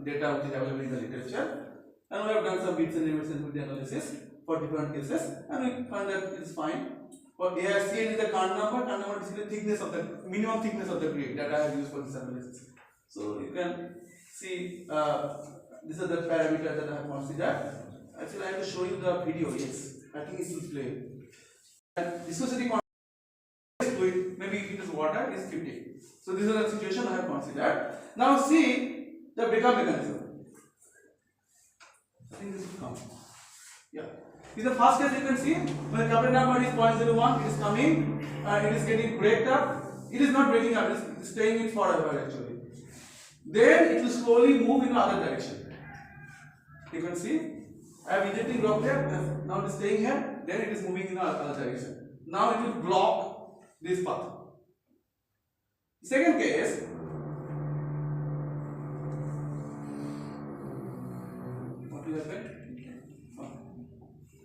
data which is available in the literature, and we have done some bits and limits sensitivity analysis for different cases, and we find that it is fine. For ARCN is the current number is the thickness of the minimum thickness of the grid that I have used for this analysis. So you can see this is the parameter that I have considered. Actually, I have to show you the video. Yes, I think it will play. And viscosity fluid, maybe if it is water, is 50. So this is the situation I have considered. Now see the breakup mechanism. I think this will come. Yeah. In the first case, you can see when the capillary number is 0.01, it is coming, it is getting breaked up. It is not breaking up, it is staying in forever actually. Then it will slowly move in the other direction. You can see, I am injecting droplet, now it is staying here, then it is moving in the other direction. Now it will block this path. Second case, what will happen?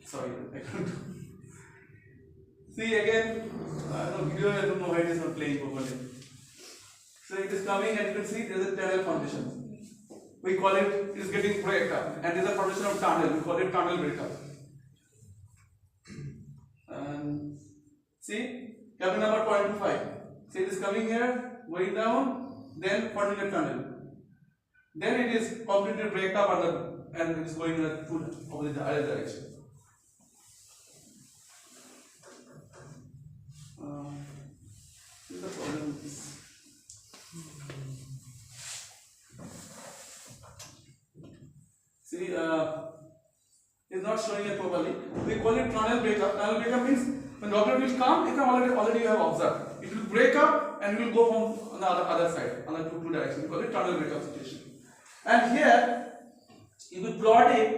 Sorry, I can't. See again, no video, I don't know why it is not playing properly. So it is coming and you can see there is a tunnel formation. We call it is getting break up, and there is a formation of tunnel, we call it tunnel breakup. And see, capillary number 0.25. See it is coming here, going down, then forming a tunnel. then it is completely break up and it is going in a two opposite direction. This is the problem with this. See, it's not showing it properly. We call it tunnel breakup. Tunnel breakup means when Doppler will come, it can already you have observed. It will break up and it will go from on the other side, on the two directions. We call it tunnel breakup situation. And here, if we plot it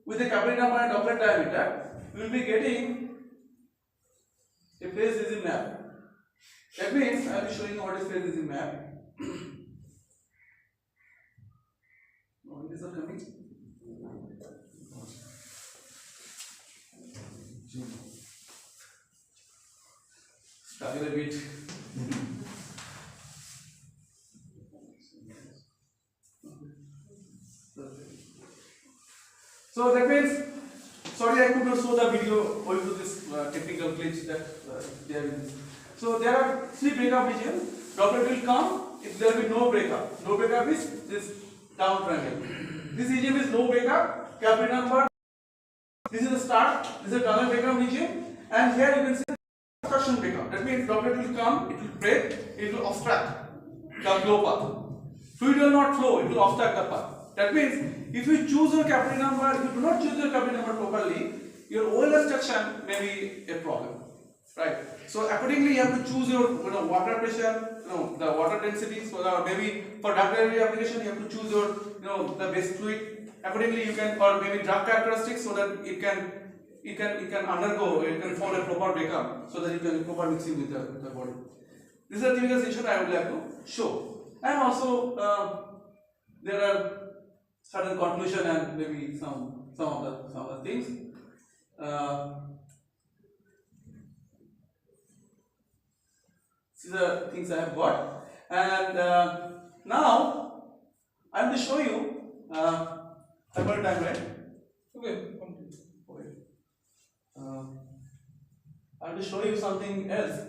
with a capillary number and Doppler diameter, we will be getting a phase Ising map. That means I will be showing you what is phase Ising map. Oh, it is not coming. Struggle a bit. So that means, sorry I could not show the video owing to this technical glitch that there is. So there are three breakup regions. Doppler will come if there will be no breakup. No breakup is this down triangle. This region is no breakup, capillary number. This is the start, this is a tunnel breakup region, and here you can see obstruction breakup. That means droplet will come, it will break, it will obstruct the flow path. Fluid will not flow, it will obstruct the path. That means if you choose your capillary number, if you do not choose your capillary number properly, your OLS section may be a problem. Right? So accordingly you have to choose your water pressure, the water density, so that maybe for drug delivery application you have to choose your the base fluid. Accordingly you can, or maybe drug characteristics, so that it can undergo, it can form a proper breakup, so that you can proper mixing with the body. This is a typical situation I would like to show. And also there are certain conclusion and maybe some of the things. These are the things I have got, and now I am to show you. Several time, right? Okay. I will show you something else.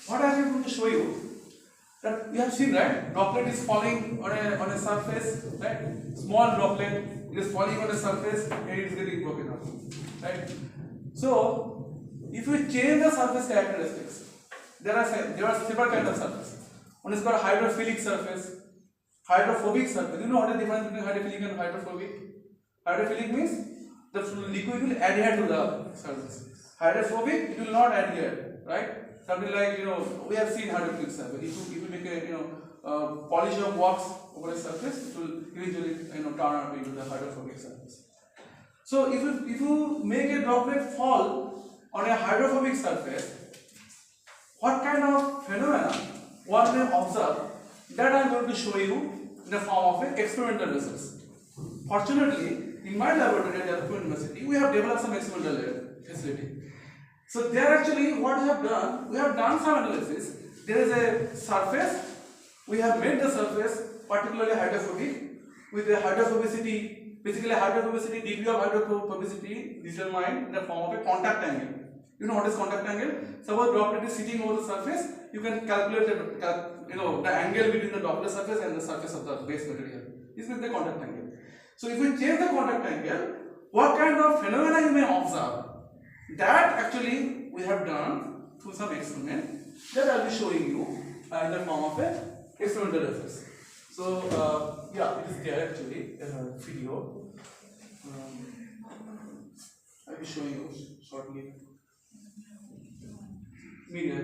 What I am going to show you, that you have seen, right? Droplet is falling on a surface, right? Small droplet, it is falling on a surface and it is getting broken up, right? So, if you change the surface characteristics, there are several kinds of surfaces. One is called hydrophilic surface, hydrophobic surface. You know what is the difference between hydrophilic and hydrophobic? Hydrophilic means the liquid will adhere to the surface. Hydrophobic, it will not adhere, right? Something like, we have seen hydrophilic surface. If you make a polish of wax over a surface, it will eventually turn up into the hydrophobic surface. So if you make a droplet fall on a hydrophobic surface, what kind of phenomena one may observe, that I am going to show you in the form of experimental results. Fortunately, in my laboratory at Atal University, we have developed some experimental facility. So there actually what we have done some analysis. There is a surface, we have made the surface particularly hydrophobic with a hydrophobicity, basically hydrophobicity, degree of hydrophobicity determined in the form of a contact angle. You know what is contact angle? Suppose droplet is sitting over the surface, you can calculate the angle between the droplet surface and the surface of the base material. This is the contact angle. So if we change the contact angle, what kind of phenomena you may observe? That actually we have done through some experiment that I will be showing you in the form of a experimental reference. So yeah, it is there actually in a video. I will be showing you shortly. Media.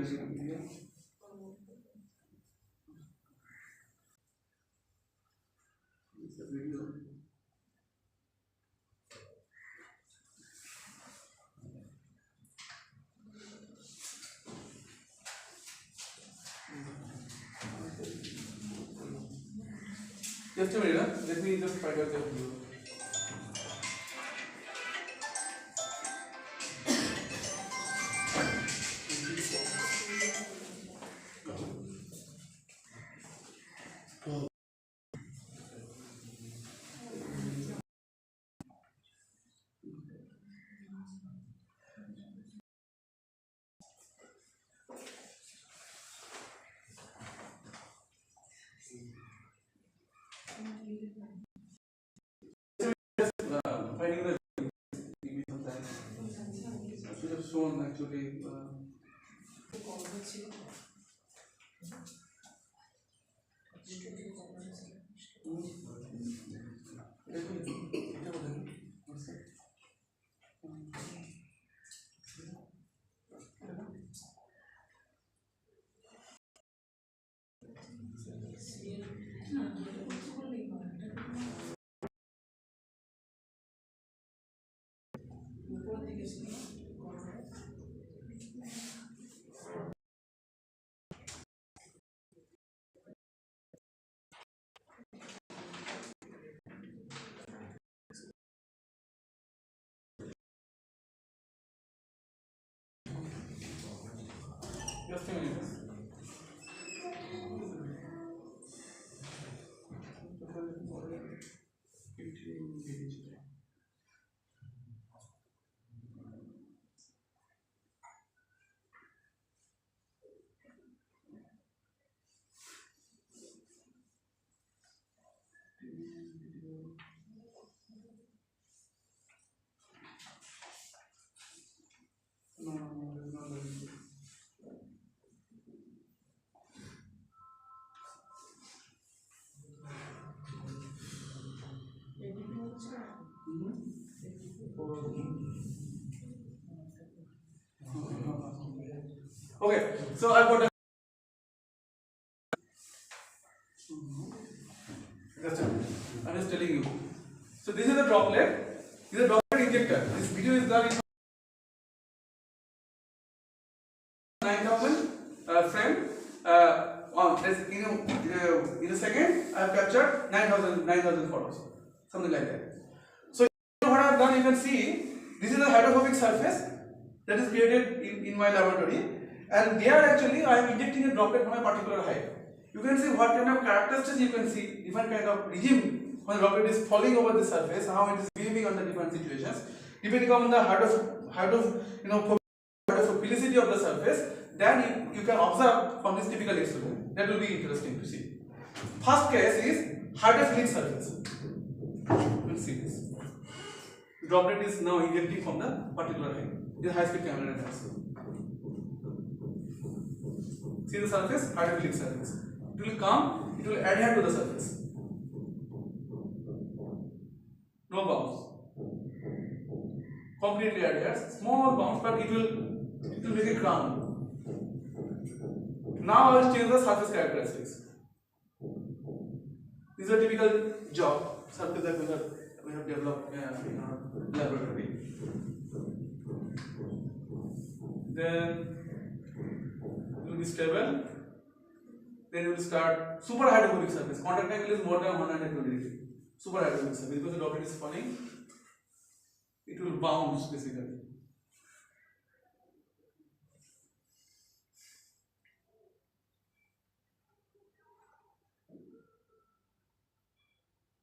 Just a minute, let me just find out the video. Finding the should have shown actually. Just a minute. No, it's not very good. Okay, so I've got a I'm just telling you. So this is a droplet. This is a droplet injector. This video is done in 9,000 frame. In a second, I have captured 9,000 photos, something like that. So what I have done, you can see this is a hydrophobic surface that is created in my laboratory, and there actually I am injecting a droplet from a particular height. You can see what kind of characteristics you can see, different kind of regime when the droplet is falling over the surface, how it is behaving under different situations, depending on the hydrophilicity of the surface. Then you can observe from this typical experiment. That will be interesting to see. First case is hydrophilic surface. You will see this. The droplet is now injecting from the particular height. This high-speed camera has. See the surface? Hydrophilic surface. It will come, it will adhere to the surface. No bounce. Completely adheres. Small bounce, but it will make a crown. Now I will change the surface characteristics. This is a typical job surface that we have developed in our laboratory. Then it will be stable. Then you will start super hydrophobic surface. Contact angle is more than 120 degrees. Super hydrophobic surface, because the droplet is falling, it will bounce basically.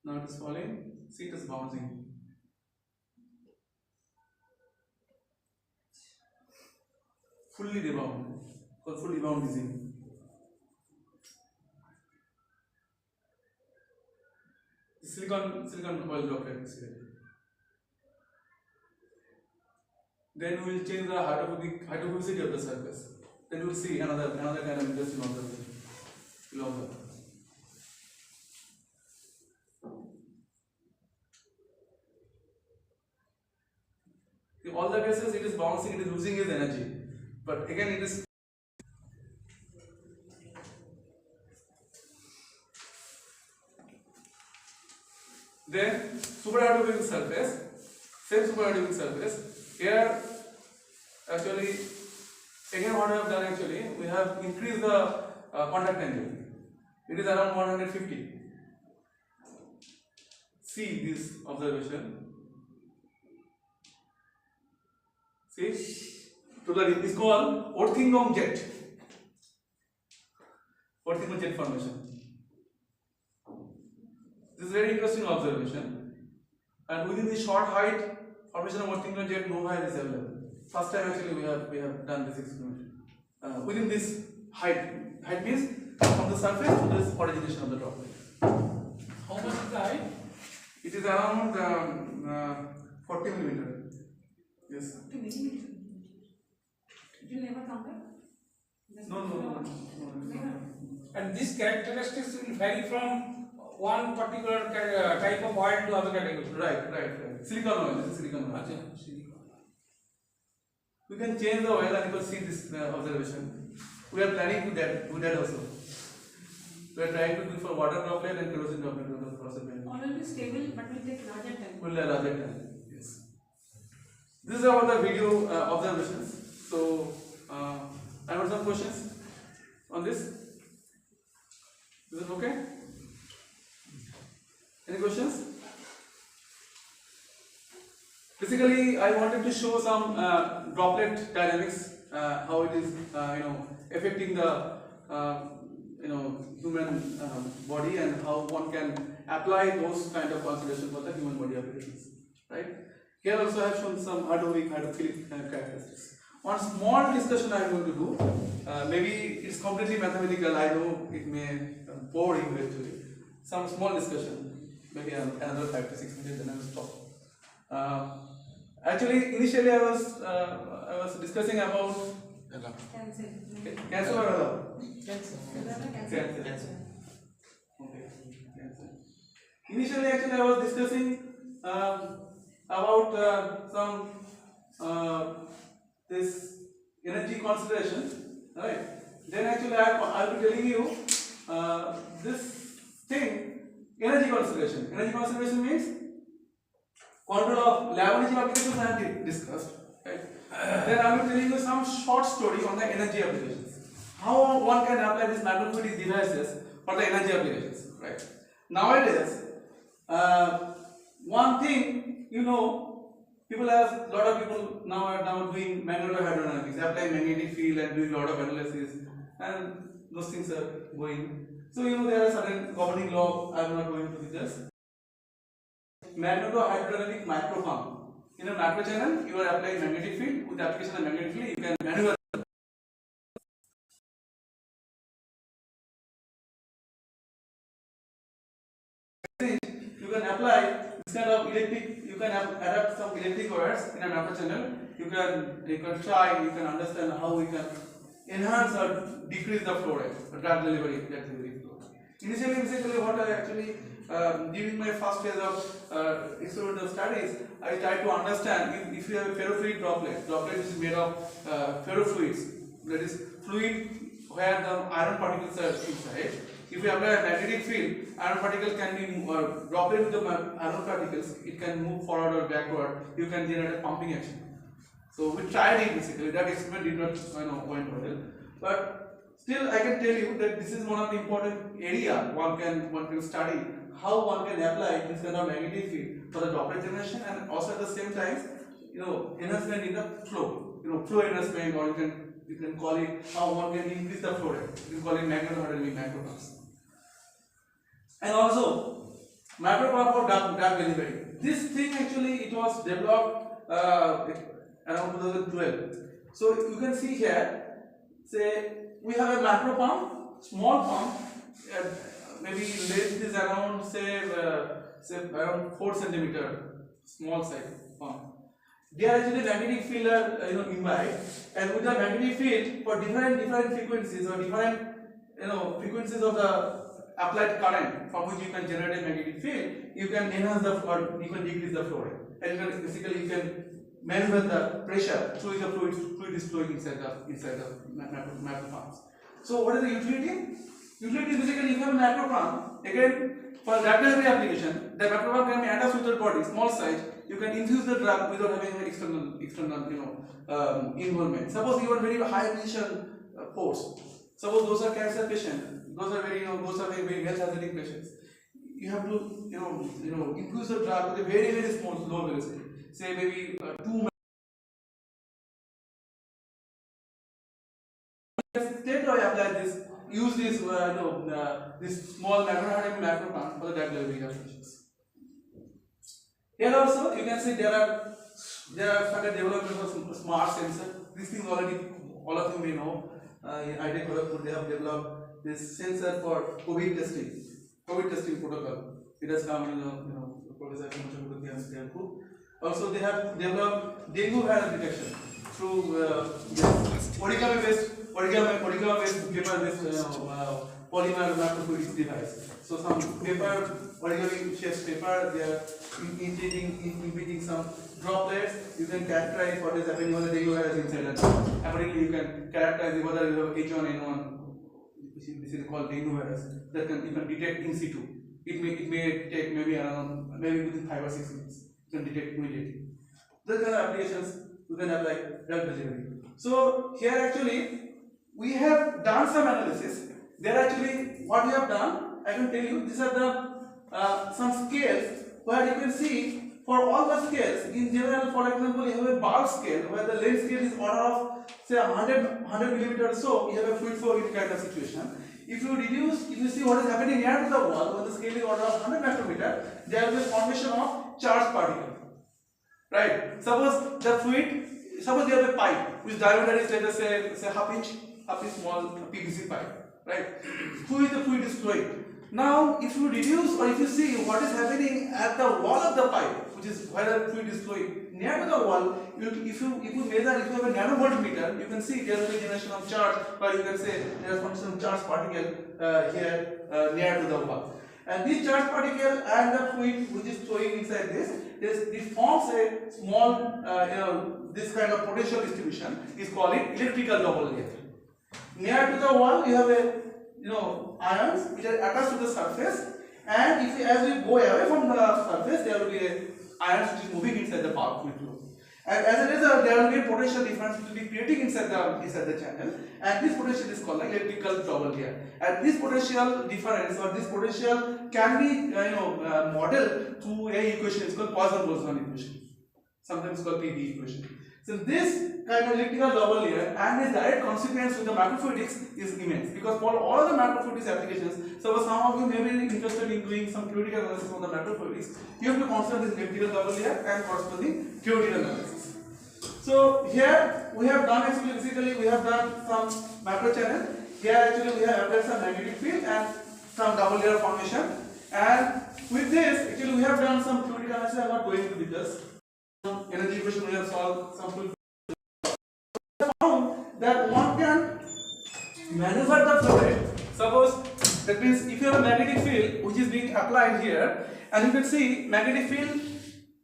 Now it is falling, see it is bouncing. Fully rebound, or fully bound is in. Silicon oil droplet basically. Then we will change the hydrophobicity of the surface. Then we will see another kind of interesting observation. We will observe. In all the cases, it is bouncing, it is losing its energy. But again, it is. Then, super hydrophobic surface, same super hydrophobic surface. Here, actually, again, what we have done actually, we have increased the contact angle. It is around 150. See this observation. See, so that it is called Orthington jet. Orthington jet formation. This is very interesting observation. And within the short height formation of Orthington jet, no height is available. First time actually we have done this experiment. Within this height means from the surface to this origination of the droplet. How much It is around 40 millimeter. Yes. 40 millimeter. You never counted? No. Never. And these characteristics will vary from one particular type of oil to other category. Right. Silicon oil. This is silicon oil. Achha, silicon. We can change the oil and you can see this observation. We are planning to do that also. We are trying to do for water droplet and kerosene droplet also. Oil will be stable but will take larger time. Will a larger time. Yes. This is about the video observations. So, I have some questions on this. Is it okay? Any questions? Basically, I wanted to show some droplet dynamics, how it is, affecting the, human body and how one can apply those kind of consideration for the human body applications, right? Here also I have shown some hydrophilic characteristics. One small discussion I am going to do, maybe it's completely mathematical, I know it may bore you actually. Some small discussion, maybe another 5 to 6 minutes, then I will stop. Actually, initially I was discussing about Cancel. cancer or other? Cancel. Okay. Cancer. Initially, actually, I was discussing about some this energy consideration, right? Then actually, I will be telling you this thing, energy consideration. Energy consideration means control of laboratory applications I have discussed. Right? Then I will be telling you some short story on the energy applications. How one can apply these microfluidic devices for the energy applications. Right? Nowadays, one thing people have lot of people now are doing manual hydrodynamics, applying magnetic field and doing a lot of analysis, and those things are going. So there are certain governing law. I am not going to this. Magnetohydrodynamic micropump. In a macro channel, you are applying magnetic field. With the application of magnetic field, you can maneuver. You can apply this kind of electric. You can adapt some electric wires in a macro channel. You can try. You can understand how we can enhance or decrease the flow rate, the drug delivery flow. Initially, basically, what I actually during my first phase of experimental studies, I tried to understand if you have a ferrofluid droplet is made of ferrofluids, that is fluid where the iron particles are inside. If you apply a magnetic field, iron particle can be droplet with the iron particles, it can move forward or backward. You can generate a pumping action. So we tried it basically. That experiment did not went well, but still, I can tell you that this is one of the important area one can study how one can apply this kind of magnetic field for the droplet generation and also at the same time, enhancement in the flow, flow enhancement, or you can call it how one can increase the flow rate. You can call it magnetohydrodynamic micropumps. And also micropump for drug delivery. This thing actually it was developed around 2012. So you can see here, say we have a macro pump, small pump, maybe length is around say around 4 centimeter, small size pump. They are actually magnetic field are imbibed, and with the magnetic field for different frequencies or different frequencies of the applied current from which you can generate a magnetic field, you can enhance the or you can decrease the flow rate, and you can maneuver the pressure through the fluid is flowing inside the macro pumps. So what is the utility? Utility is basically if you have a macro pump, again for drug delivery application, the macro pump can be attached with your body, small size. You can infuse the drug without having an external involvement. Suppose you are very high precision force. Suppose those are cancer patients, those are very health hazarding patients. You have to infuse the drug with a very small low velocity. Say maybe 2 State I apply this, use this this small macro pump for the drug delivery applications. Here also you can see there are certain development of smart sensor. These things already all of you may know. They have developed this sensor for COVID testing. COVID testing protocol. It has come in Professor Kumachakoti and their group. Also, they have developed dengue virus detection through origami-based paper-based polymer macrofluidics device. So some paper, origami shaped paper, they are impeding some droplets. You can characterize what is happening on the dengue virus inside, and accordingly you can characterize whether you have H1N1, this is called dengue virus, that you can detect in situ. It may take maybe within 5 or 6 minutes. You can detect immediately. Those kind of applications you can have like drug delivery. So here actually we have done some analysis. There actually what we have done, I can tell you, these are the some scales where you can see for all the scales. In general, for example, you have a bulk scale where the length scale is order of say 100 millimeter or so. You have a fluid flow kind of situation. If you see what is happening near to the wall, when the scale is order of 100 micrometer, there will be a formation of charged particle. Right? Suppose the fluid, suppose you have a pipe whose diameter is let us say half inch small PVC pipe. Right? The fluid is flowing. Now, if you reduce or if you see what is happening at the wall of the pipe, which is where the fluid is flowing, near to the wall, if you measure, if you have a nanovoltmeter, you can see there will be generation of charge, or you can say there is some charge particle here near to the wall. And this charge particle and the fluid which is flowing inside this forms a small, this kind of potential distribution is called electrical double layer. Near to the wall, you have a ions which are attached to the surface, and as we go away from the surface, there will be a ions which is moving inside the bulk fluid flow. And as a result, there will be a potential difference which will be creating inside the channel, and this potential is called electrical double layer. And this potential difference or this potential can be modeled through a equation. It's called Poisson-Boltzmann equation, sometimes called PV equation. So this kind of electrical double layer and its direct consequence with the macrofluidics is immense, because for all the macrofluidics applications, so some of you may be interested in doing some theoretical analysis on the macrofluidics, you have to consider this electrical double layer and corresponding theoretical analysis. So here we have done actually basically we have done some macro channel. Here actually we have applied some magnetic field and some double layer formation, and with this actually we have done some theoretical analysis. I am not going into details. Energy equation we have solved some fluid. Found that one can maneuver the fluid. Suppose that means if you have a magnetic field which is being applied here, and you can see magnetic field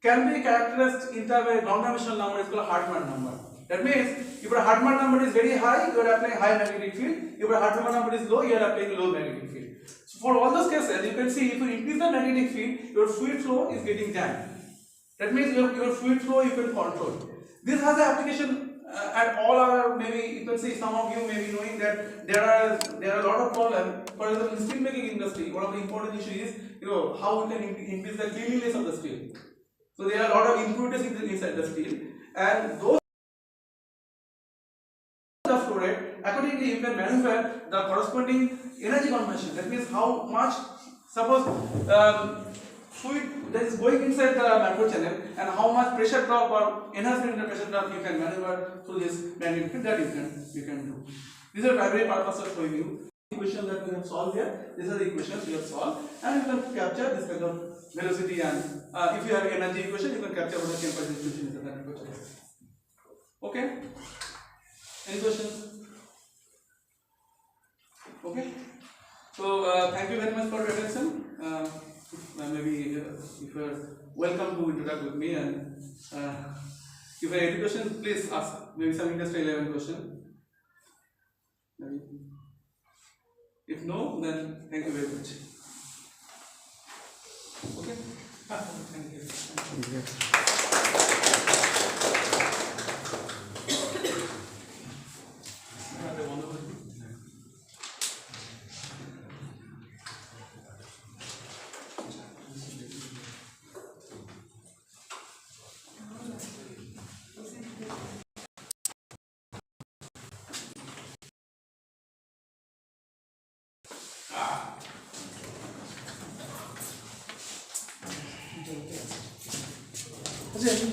can be characterized in a long-dimensional number. It's called a Hartmann number. That means if your Hartmann number is very high, you are applying high magnetic field. If your Hartmann number is low, you are applying low magnetic field. So for all those cases, you can see if you increase the magnetic field, your fluid flow is getting jammed. That means your fluid flow you can control. This has an application at all our, maybe you can see some of you may be knowing that there are a lot of problems. For example, in steel making industry, one of the important issues is how we can increase the cleanliness of the steel. So there are a lot of impurities inside the steel, and those of fluoride, accordingly you can maneuver the corresponding energy conversion. That means how much, suppose fluid that is going inside the macro channel, and how much pressure drop or enhancement in the pressure drop you can maneuver through this magnetic field, that you can do. These are primary purposes of showing you equation that we have solved here. These are the equations we have solved, and you can capture this kind of velocity, and if you have energy equation, you can capture what the temperature distribution is in that equation. Okay? Any questions? Okay. So thank you very much for your attention. Maybe if you are welcome to interact with me, and if you have any questions, please ask. Maybe some industry 11 question. Maybe. If no, then thank you very much. Okay. Thank you. Thank you.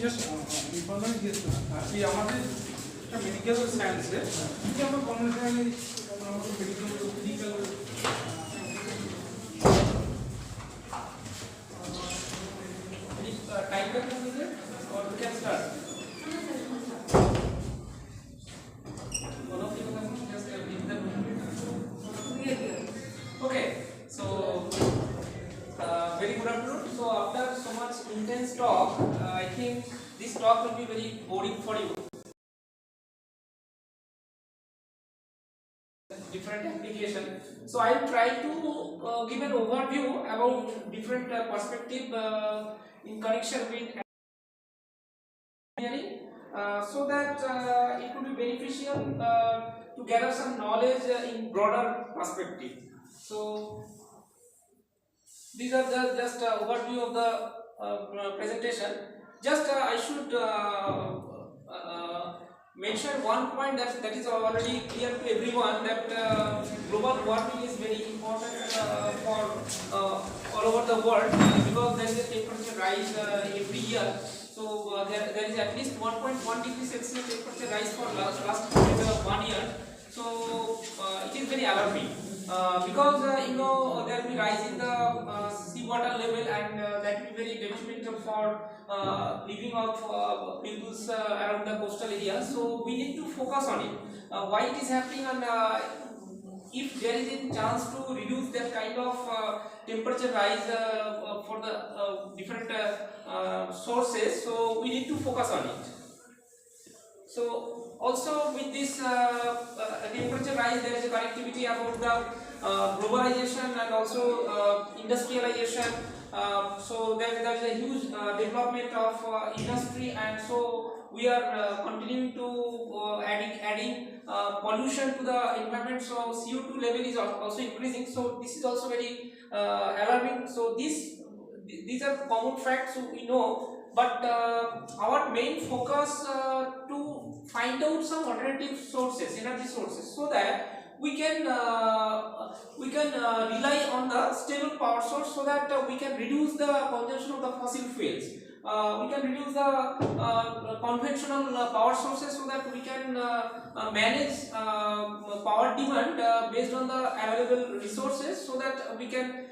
just information this এই আমাদের একটা medical সায়েন্সে কি আমরা conventionally medical very good afternoon. So after so much intense talk, I think this talk will be very boring for you. Different application. So I'll try to give an overview about different perspective in connection with engineering, so that it could be beneficial to gather some knowledge in broader perspective. So these are just overview of the presentation. Just I should mention one point that is already clear to everyone, that global warming is very important for all over the world, because there is a temperature rise every year. So there is at least 1.1 degree Celsius temperature rise for last 1 year. So it is very alarming. Because there will be rise in the seawater level, and that will be very detrimental for living of peoples around the coastal area. So we need to focus on it, why it is happening, and if there is a chance to reduce that kind of temperature rise for the different sources. So we need to focus on it. So also with this temperature rise, there is a connectivity about the globalization and also industrialization. So there is a huge development of industry, and so we are continuing to adding pollution to the environment. So CO2 level is also increasing. So this is also very alarming. So these are common facts, so we know. But our main focus to find out some alternative sources, energy sources, so that we can rely on the stable power source, so that we can reduce the consumption of the fossil fuels. We can reduce the conventional power sources, so that we can manage power demand based on the available resources, so that we can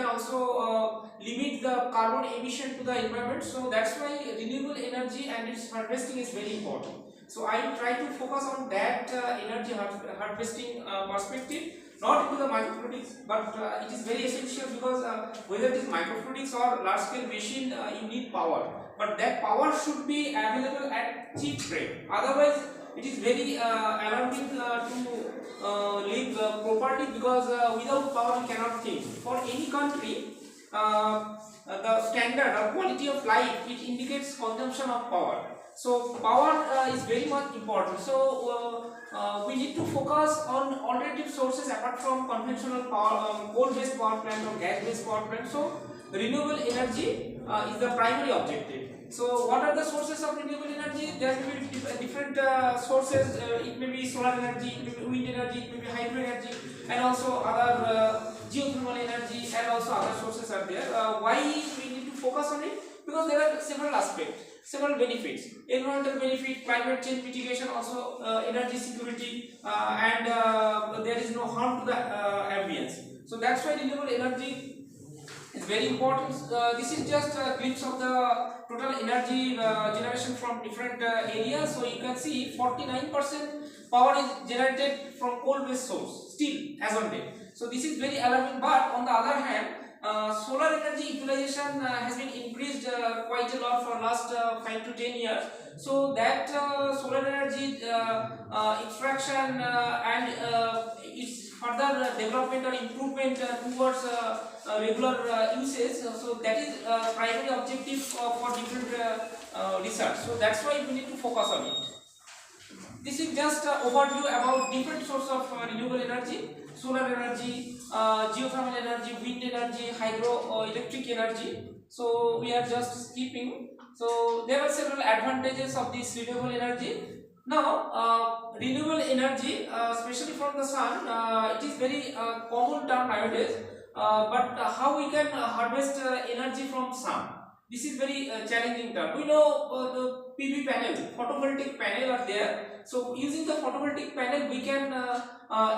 also limit the carbon emission to the environment. So that's why renewable energy and its harvesting is very important. So I will try to focus on that energy harvesting perspective, not into the microfluidics, but it is very essential, because whether it is microfluidics or large scale machine, you need power, but that power should be available at cheap rate. Otherwise it is very alarming to live properly, because without power we cannot think. For any country, the standard or quality of life, which indicates consumption of power. So power is very much important. So we need to focus on alternative sources apart from conventional power, coal-based power plant or gas-based power plant. So renewable energy is the primary objective. So what are the sources of renewable energy? There will be different sources. It may be solar energy, it may be wind energy, it may be hydro energy, and also other geothermal energy, and also other sources are there. Why we need to focus on it? Because there are several aspects, several benefits: environmental benefit, climate change mitigation, also energy security, and there is no harm to the ambience. So that's why renewable energy is very important. This is just a glimpse of the total energy generation from different areas. So you can see 49% power is generated from coal-based source still as on date. So this is very alarming. But on the other hand, solar energy utilization has been increased quite a lot for last 5 to 10 years. So that solar energy extraction and its further development or improvement towards regular usage. So that is primary objective for different research. So that's why we need to focus on it. This is just an overview about different sources of renewable energy: solar energy, geothermal energy, wind energy, hydroelectric energy. So we are just skipping. So there are several advantages of this renewable energy. Now, renewable energy, especially from the sun, it is very common term nowadays. But how we can harvest energy from sun? This is very challenging term. We know the PV panel, photovoltaic panel are there. So using the photovoltaic panel, we can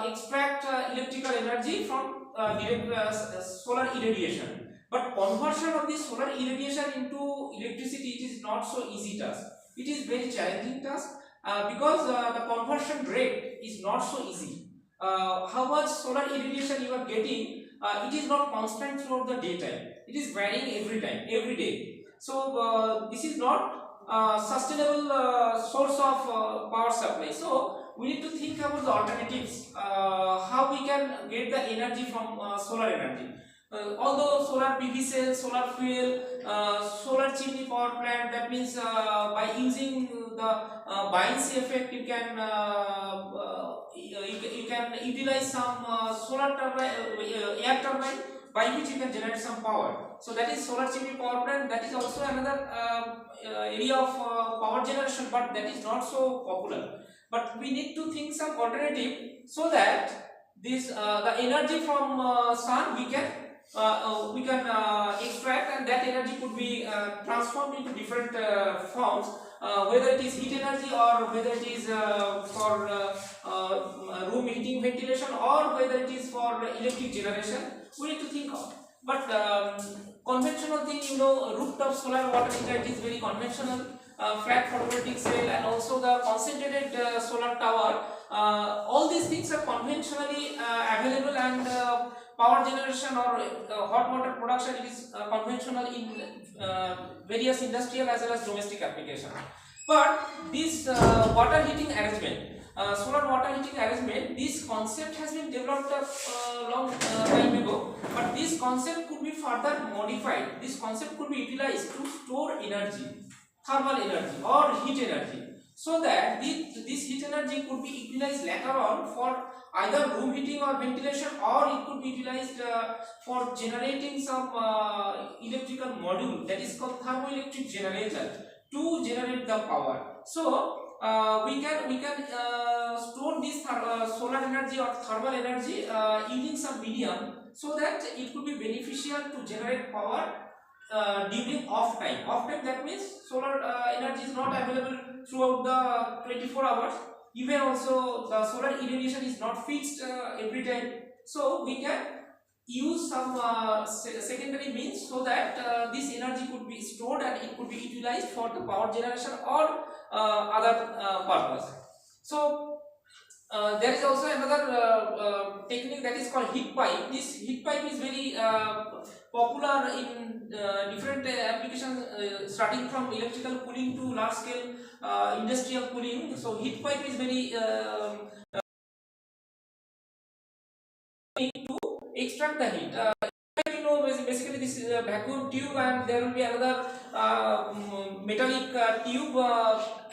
extract electrical energy from direct solar irradiation. But conversion of this solar irradiation into electricity, it is not so easy task. It is very challenging task because the conversion rate is not so easy. How much solar irradiation you are getting it is not constant throughout the daytime. It is varying every time, every day. So this is not sustainable source of power supply. So we need to think about the alternatives, how we can get the energy from solar energy. Although solar PV cell, solar fuel, solar chimney power plant, that means by using the buoyancy effect, you can you can utilize some solar turbine, air turbine, by which you can generate some power. So that is solar chimney power plant. That is also another area of power generation, but that is not so popular. But we need to think some alternative so that this the energy from sun we can extract, and that energy could be transformed into different forms, whether it is heat energy or whether it is for room heating ventilation or whether it is for electric generation. We need to think of. But conventional thing, you know, rooftop solar water heater, it is very conventional. Flat photovoltaic cell and also the concentrated solar tower, all these things are conventionally available, and power generation or hot water production, it is conventional in various industrial as well as domestic applications. But this water heating arrangement, solar water heating arrangement, this concept has been developed a long time ago, but this concept could be further modified. This concept could be utilized to store energy, thermal energy or heat energy, so that this heat energy could be utilized later on for either room heating or ventilation, or it could be utilized for generating some electrical module, that is called thermoelectric generator, to generate the power. So we can store this solar energy or thermal energy using some medium, so that it could be beneficial to generate power during off time. Off time, that means solar energy is not available throughout the 24 hours. Even also the solar irradiation is not fixed every time. So we can use some secondary means, so that this energy could be stored and it could be utilized for the power generation or other purpose. So there is also another technique, that is called heat pipe. This heat pipe is very popular in different applications, starting from electrical cooling to large scale industrial cooling. So heat pipe is very to extract the heat. You know, basically this is a vacuum tube, and there will be another metallic tube.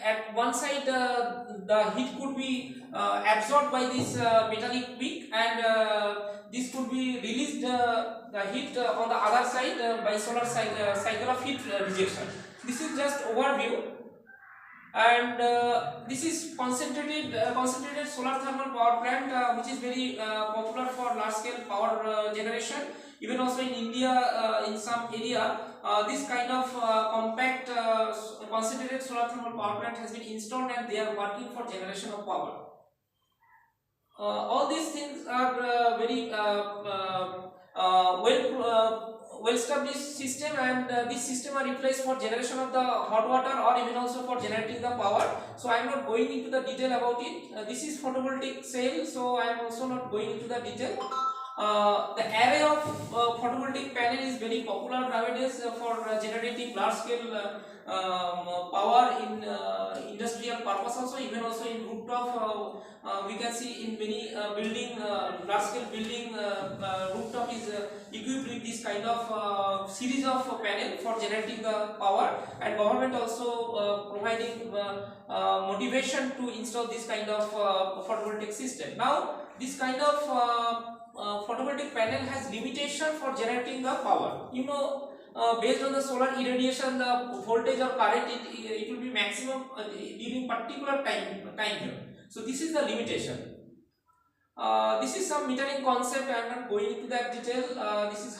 At one side, the heat could be absorbed by this metallic wick, and this could be released the heat on the other side by solar cycle of heat rejection. This is just overview. And this is concentrated solar thermal power plant, which is very popular for large scale power generation. Even also in India, in some area, this kind of compact concentrated solar thermal power plant has been installed, and they are working for generation of power. All these things are very well established system, and this system are replaced for generation of the hot water or even also for generating the power. So I am not going into the detail about it. This is photovoltaic cell, so I am also not going into the detail. The array of photovoltaic panel is very popular nowadays for generating large scale power in industrial purpose also, even also in rooftop. We can see in many building, large scale building, rooftop is equipped with this kind of series of panel for generating the power, and government also providing motivation to install this kind of photovoltaic system. Now this kind of photovoltaic panel has limitation for generating the power. You know, based on the solar irradiation, the voltage or current, it will be maximum during particular time here. So this is the limitation. This is some metering concept. I am not going into that detail. This is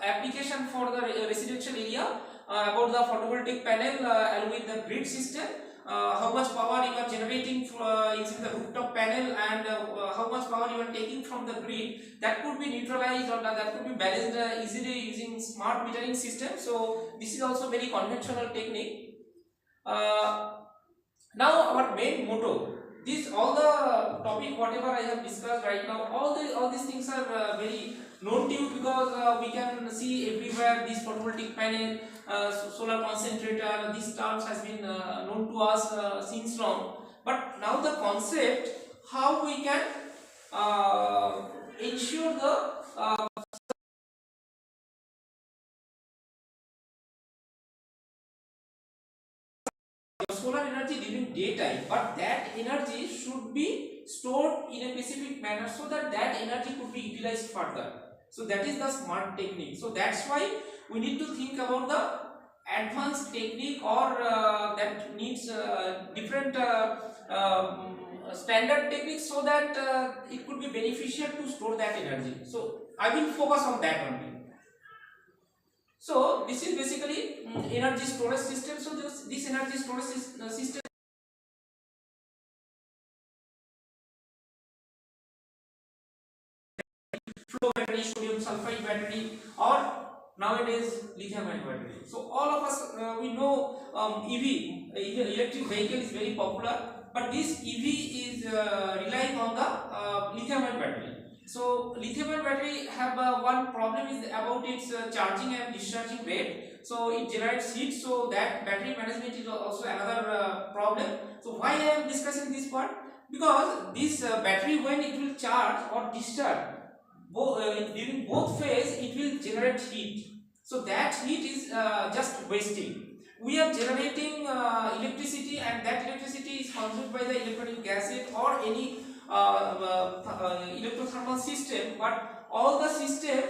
application for the residential area about the photovoltaic panel along with the grid system. How much power you are generating using the rooftop panel, and how much power you are taking from the grid, that could be neutralized or that could be balanced easily using smart metering system. So this is also very conventional technique. Now our main motto, this all the topic whatever I have discussed right now, all these things are very known to you because we can see everywhere this photovoltaic panel, solar concentrator. These terms has been known to us since long. But now the concept how we can ensure the solar energy during daytime, but that energy should be stored in a specific manner so that that energy could be utilized further. So that is the smart technique. So that's why we need to think about the advanced technique or that needs different standard techniques so that it could be beneficial to store that energy. So I will focus on that only. So this is basically energy storage system. So this energy storage system flow battery, sodium sulfide battery, or nowadays lithium ion battery. So all of us we know EV, electric vehicle is very popular, but this EV is relying on the lithium ion battery. So lithium ion battery have one problem is about its charging and discharging rate. So it generates heat. So that battery management is also another problem. So why I am discussing this part? Because this battery, when it will charge or discharge, during both phase it will generate heat. So that heat is just wasting. We are generating electricity, and that electricity is consumed by the electronic gadget or any electrothermal system. But all the system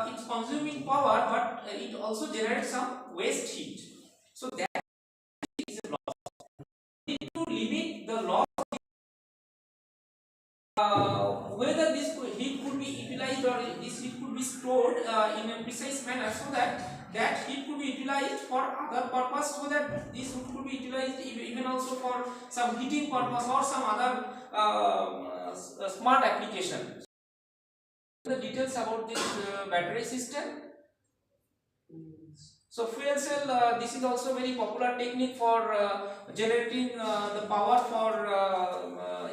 it's consuming power, but it also generates some waste heat. So that is a loss. We need to limit the loss. Whether this heat could be utilized or this heat could be stored in a precise manner so that that heat could be utilized for other purpose, so that this heat could be utilized even also for some heating purpose or some other smart application. The details about this battery system. So fuel cell, this is also very popular technique for generating the power for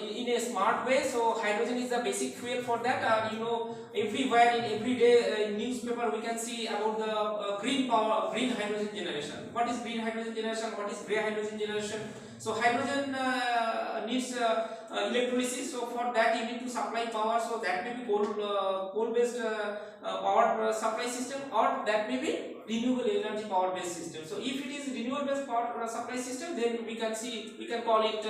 in a smart way. So hydrogen is the basic fuel for that. You know, everywhere in everyday newspaper we can see about the green power, green hydrogen generation. What is green hydrogen generation? What is grey hydrogen generation? So hydrogen needs electrolysis. So for that you need to supply power. So that may be coal based power supply system, or that may be renewable energy power based system. So if it is renewable based power supply system, then we can call it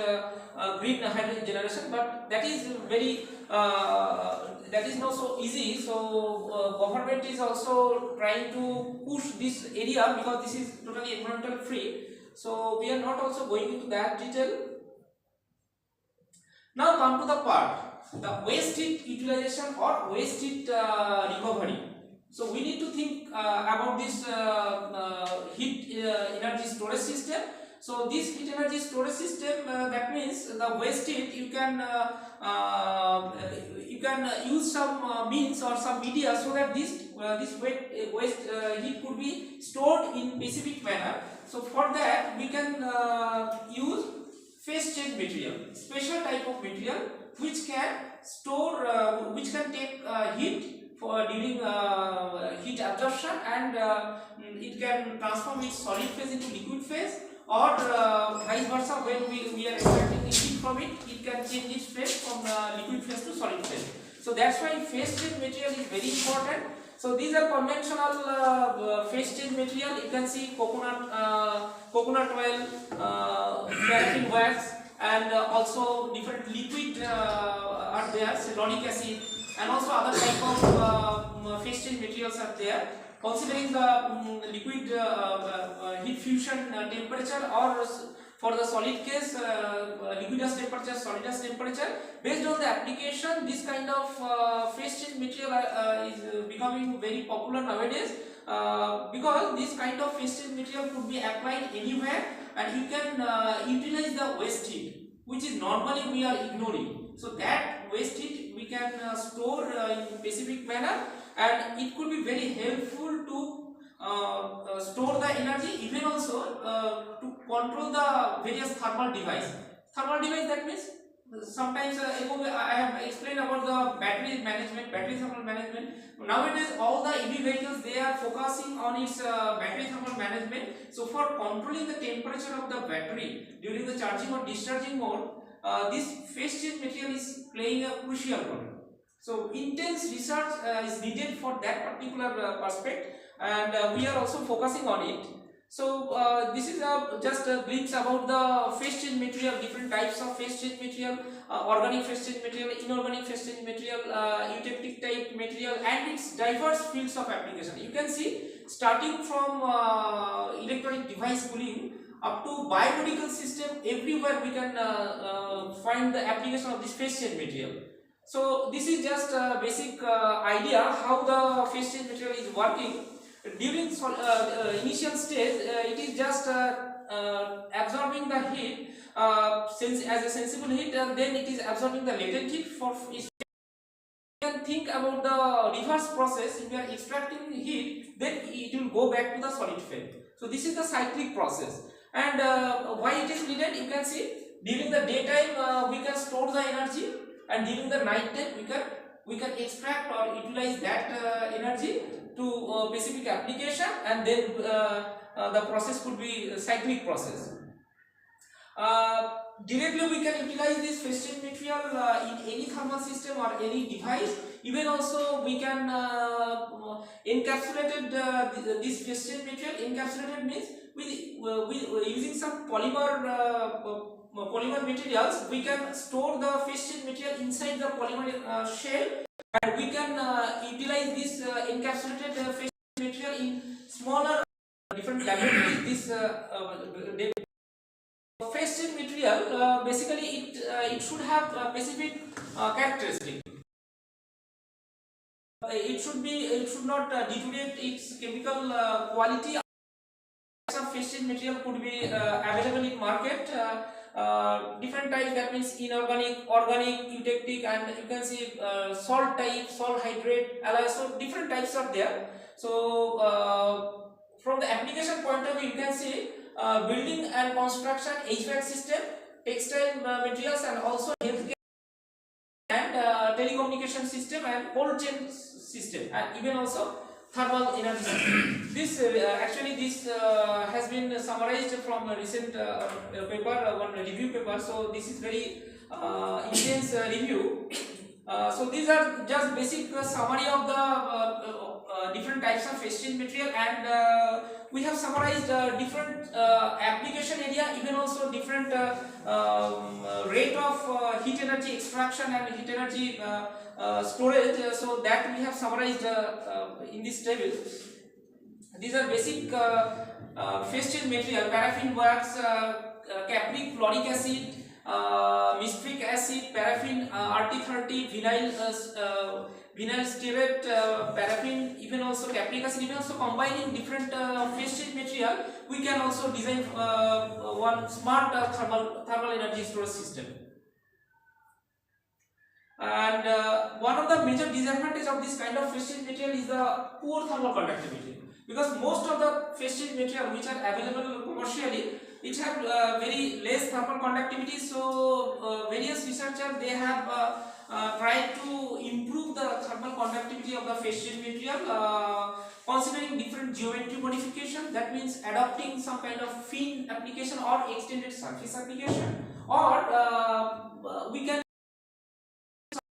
green hydrogen generation. But that is very that is not so easy. So government is also trying to push this area because this is totally environmental free. So we are not also going into that detail. Now come to the part, the waste heat utilization or waste heat recovery. So we need to think about this heat energy storage system. So this heat energy storage system, that means the waste heat you can use some means or some media so that this waste heat could be stored in specific manner. So for that we can use phase change material, special type of material which can store, which can take heat for during heat absorption, and it can transform its solid phase into liquid phase, or vice versa. When we are extracting heat from it, it can change its phase from liquid phase to solid phase. So that's why phase change material is very important. So these are conventional phase change material. You can see coconut oil, paraffin wax, and also different liquid are there, cellulonic acid, and also other type of phase change materials are there. Considering the liquid heat fusion temperature, or for the solid case liquidus temperature, solidus temperature, based on the application, this kind of phase change material is becoming very popular nowadays, because this kind of phase change material could be applied anywhere, and you can utilize the waste heat, which is normally we are ignoring. So that waste heat we can store in specific manner, and it could be very helpful to store the energy, even also to control the various thermal device. Thermal device, that means sometimes I have explained about the battery management, battery thermal management. Nowadays, all the EV vehicles, they are focusing on its battery thermal management. So for controlling the temperature of the battery during the charging or discharging mode, this phase change material is playing a crucial role. So intense research is needed for that particular aspect, and we are also focusing on it. So this is just a glimpse about the phase change material, different types of phase change material, organic phase change material, inorganic phase change material, eutectic type material, and its diverse fields of application. You can see, starting from electronic device cooling up to biomedical system, everywhere we can find the application of this phase change material. So this is just a basic idea how the phase change material is working. During initial stage, it is just absorbing the heat as a sensible heat, and then it is absorbing the latent heat. For you can think about the reverse process. If you are extracting heat, then it will go back to the solid phase. So this is the cyclic process. And why it is needed? You can see, during the daytime we can store the energy, and during the night time we can extract or utilize that energy to specific application, and then the process could be a cyclic process. Directly we can utilize this phase change material in any thermal system or any device. Even also we can encapsulate this phase change material. Encapsulated means with using some polymer materials, we can store the phase change material inside the polymer shell, and we can utilize this encapsulated phase material in smaller different laboratories. This phase change material basically it should have specific characteristic. It should not deteriorate its chemical quality. Some phase change material could be available in market. Different types, that means inorganic, organic, eutectic, and you can see salt type, salt hydrate, alloy. So different types are there. So from the application point of view, you can see building and construction, HVAC system, textile materials, and also healthcare and telecommunication system and cold chain system, and even also thermal energy system. This actually this has been summarized from a recent paper, one review paper. So this is very intense review. So these are just basic summary of the different types of phase change material, and we have summarized different application area, even also different rate of heat energy extraction and heat energy storage. So that we have summarized in this table. These are basic phase change material: paraffin wax, capric chloric acid, mystric acid, paraffin RT30, vinyl stearate, paraffin, even also capric acid. Even also combining different phase change material, we can also design one smart thermal energy storage system. And one of the major disadvantages of this kind of phase change material is the poor thermal conductivity, because most of the phase change material which are available commercially, it have very less thermal conductivity. So various researchers, they have tried to improve the thermal conductivity of the phase change material, considering different geometry modification. That means adopting some kind of fin application or extended surface application, or we can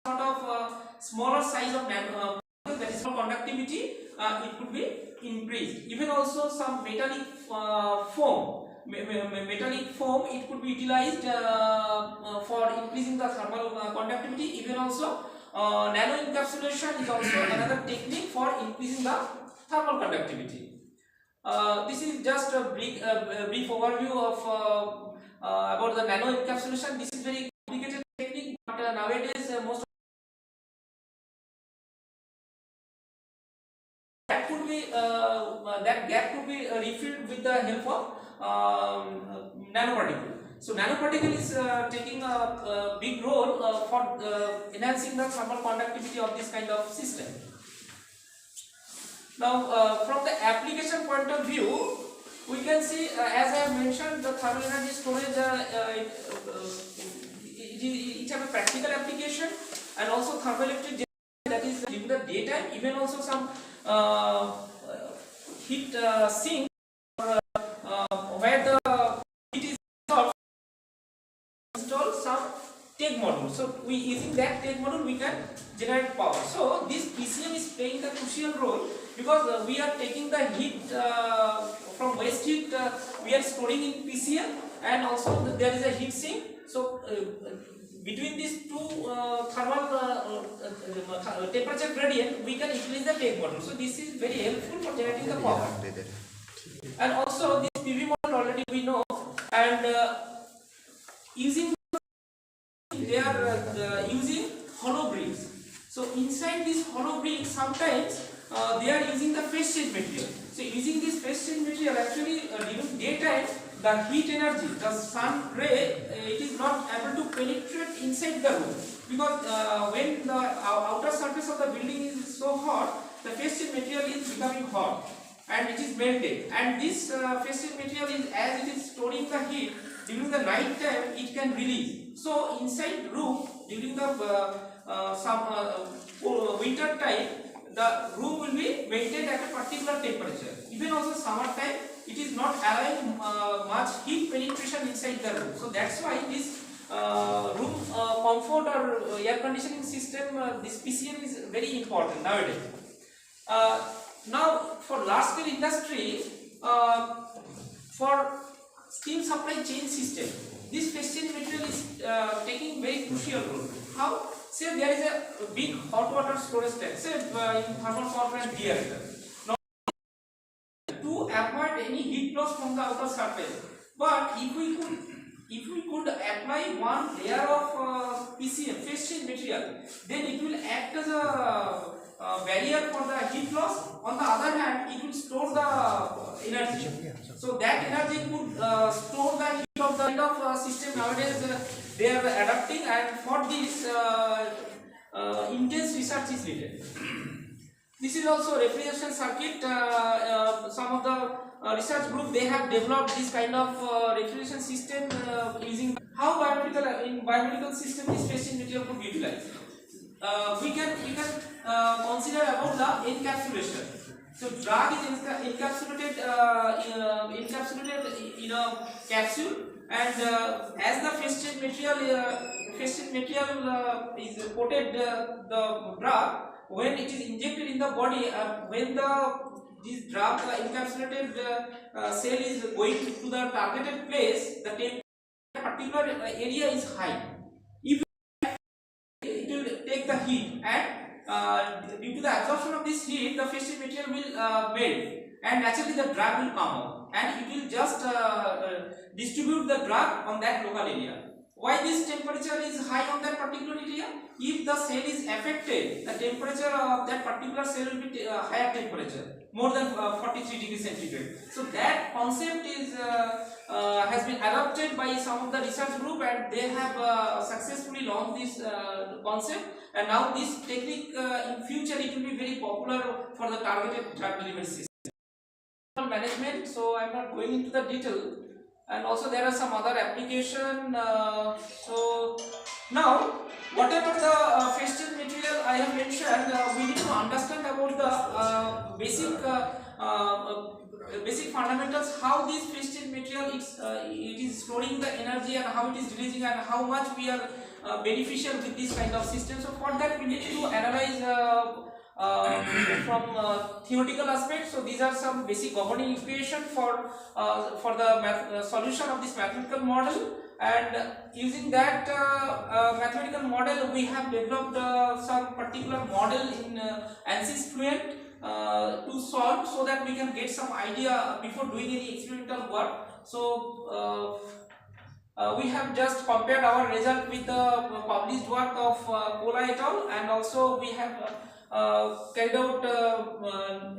sort of smaller size of that is for conductivity, it could be increased. Even also some metallic foam, it could be utilized for increasing the thermal conductivity. Even also nano encapsulation is also another technique for increasing the thermal conductivity. This is just a brief overview of about the nano encapsulation. This is very complicated technique, but nowadays most that could be that gap could be refilled with the help of nanoparticle. So nanoparticle is taking a big role for enhancing the thermal conductivity of this kind of system. Now from the application point of view, we can see, as I have mentioned, the thermal energy storage it it have a practical application, and also thermoelectric that is during the daytime, even also some heat sink where the heat is install some take module. So we using that take module we can generate power. So this PCM is playing the crucial role because we are taking the heat from waste heat, we are storing in PCM, and also there is a heat sink. So between these two thermal temperature gradient, we can utilize the take module. So this is very helpful for generating the power. And also this PV module already we know, and using they are using hollow bricks. So inside this hollow brick, sometimes they are using the phase change material. So using this phase change material, actually during daytime, the heat energy, the sun ray, it is not able to penetrate inside the room, because when the outer surface of the building is so hot, the phase change material is becoming hot and it is melted. And this phase change material is, as it is storing the heat, during the night time it can release. So inside room during the winter time, the room will be maintained at a particular temperature. Even also summer time, it is not allowing much heat penetration inside the room. So that's why this room comfort or air conditioning system, this PCM is very important nowadays. Now for large scale industry, for steam supply chain system, this phase change material is taking very crucial role. How? Say there is a big hot water storage tank, say in thermal power plant reactor. Now, to avoid any heat loss from the outer surface, but if we could apply one layer of PCM phase change material, then it will act as a barrier for the heat loss. On the other hand, it will store the energy. So that energy could store the heat of the kind of system nowadays they are adapting, and for this intense research is needed. This is also refrigeration circuit. Some of the research group, they have developed this kind of refrigeration system using how biomedical system this phase change material could be utilized. We can consider about the encapsulation. So drug is encapsulated in a capsule, and as the phase change material is coated the drug, when it is injected in the body, when this drug encapsulated cell is going to the targeted place, the temperature particular area is high. If it will take the heat, and due to the absorption of this heat, the phase change material will melt, and naturally the drug will come out, and it will just distribute the drug on that local area. Why this temperature is high on that particular area? If the cell is affected, the temperature of that particular cell will be higher temperature, more than 43 degrees centigrade. So that concept is has been adopted by some of the research group, and they have successfully launched this concept. And now this technique in future it will be very popular for the targeted drug delivery system. Management, so I am not going into the detail, and also there are some other application. So now whatever the phase change material I have mentioned, we need to understand about the basic fundamentals, how this phase change material it is storing the energy, and how it is releasing, and how much we are beneficial with this kind of system. So for that we need to analyze from theoretical aspects. So these are some basic governing equation for the solution of this mathematical model, and using that mathematical model we have developed some particular model in ANSYS Fluent to solve, so that we can get some idea before doing any experimental work. So we have just compared our result with the published work of Kola et al, and also we have carried out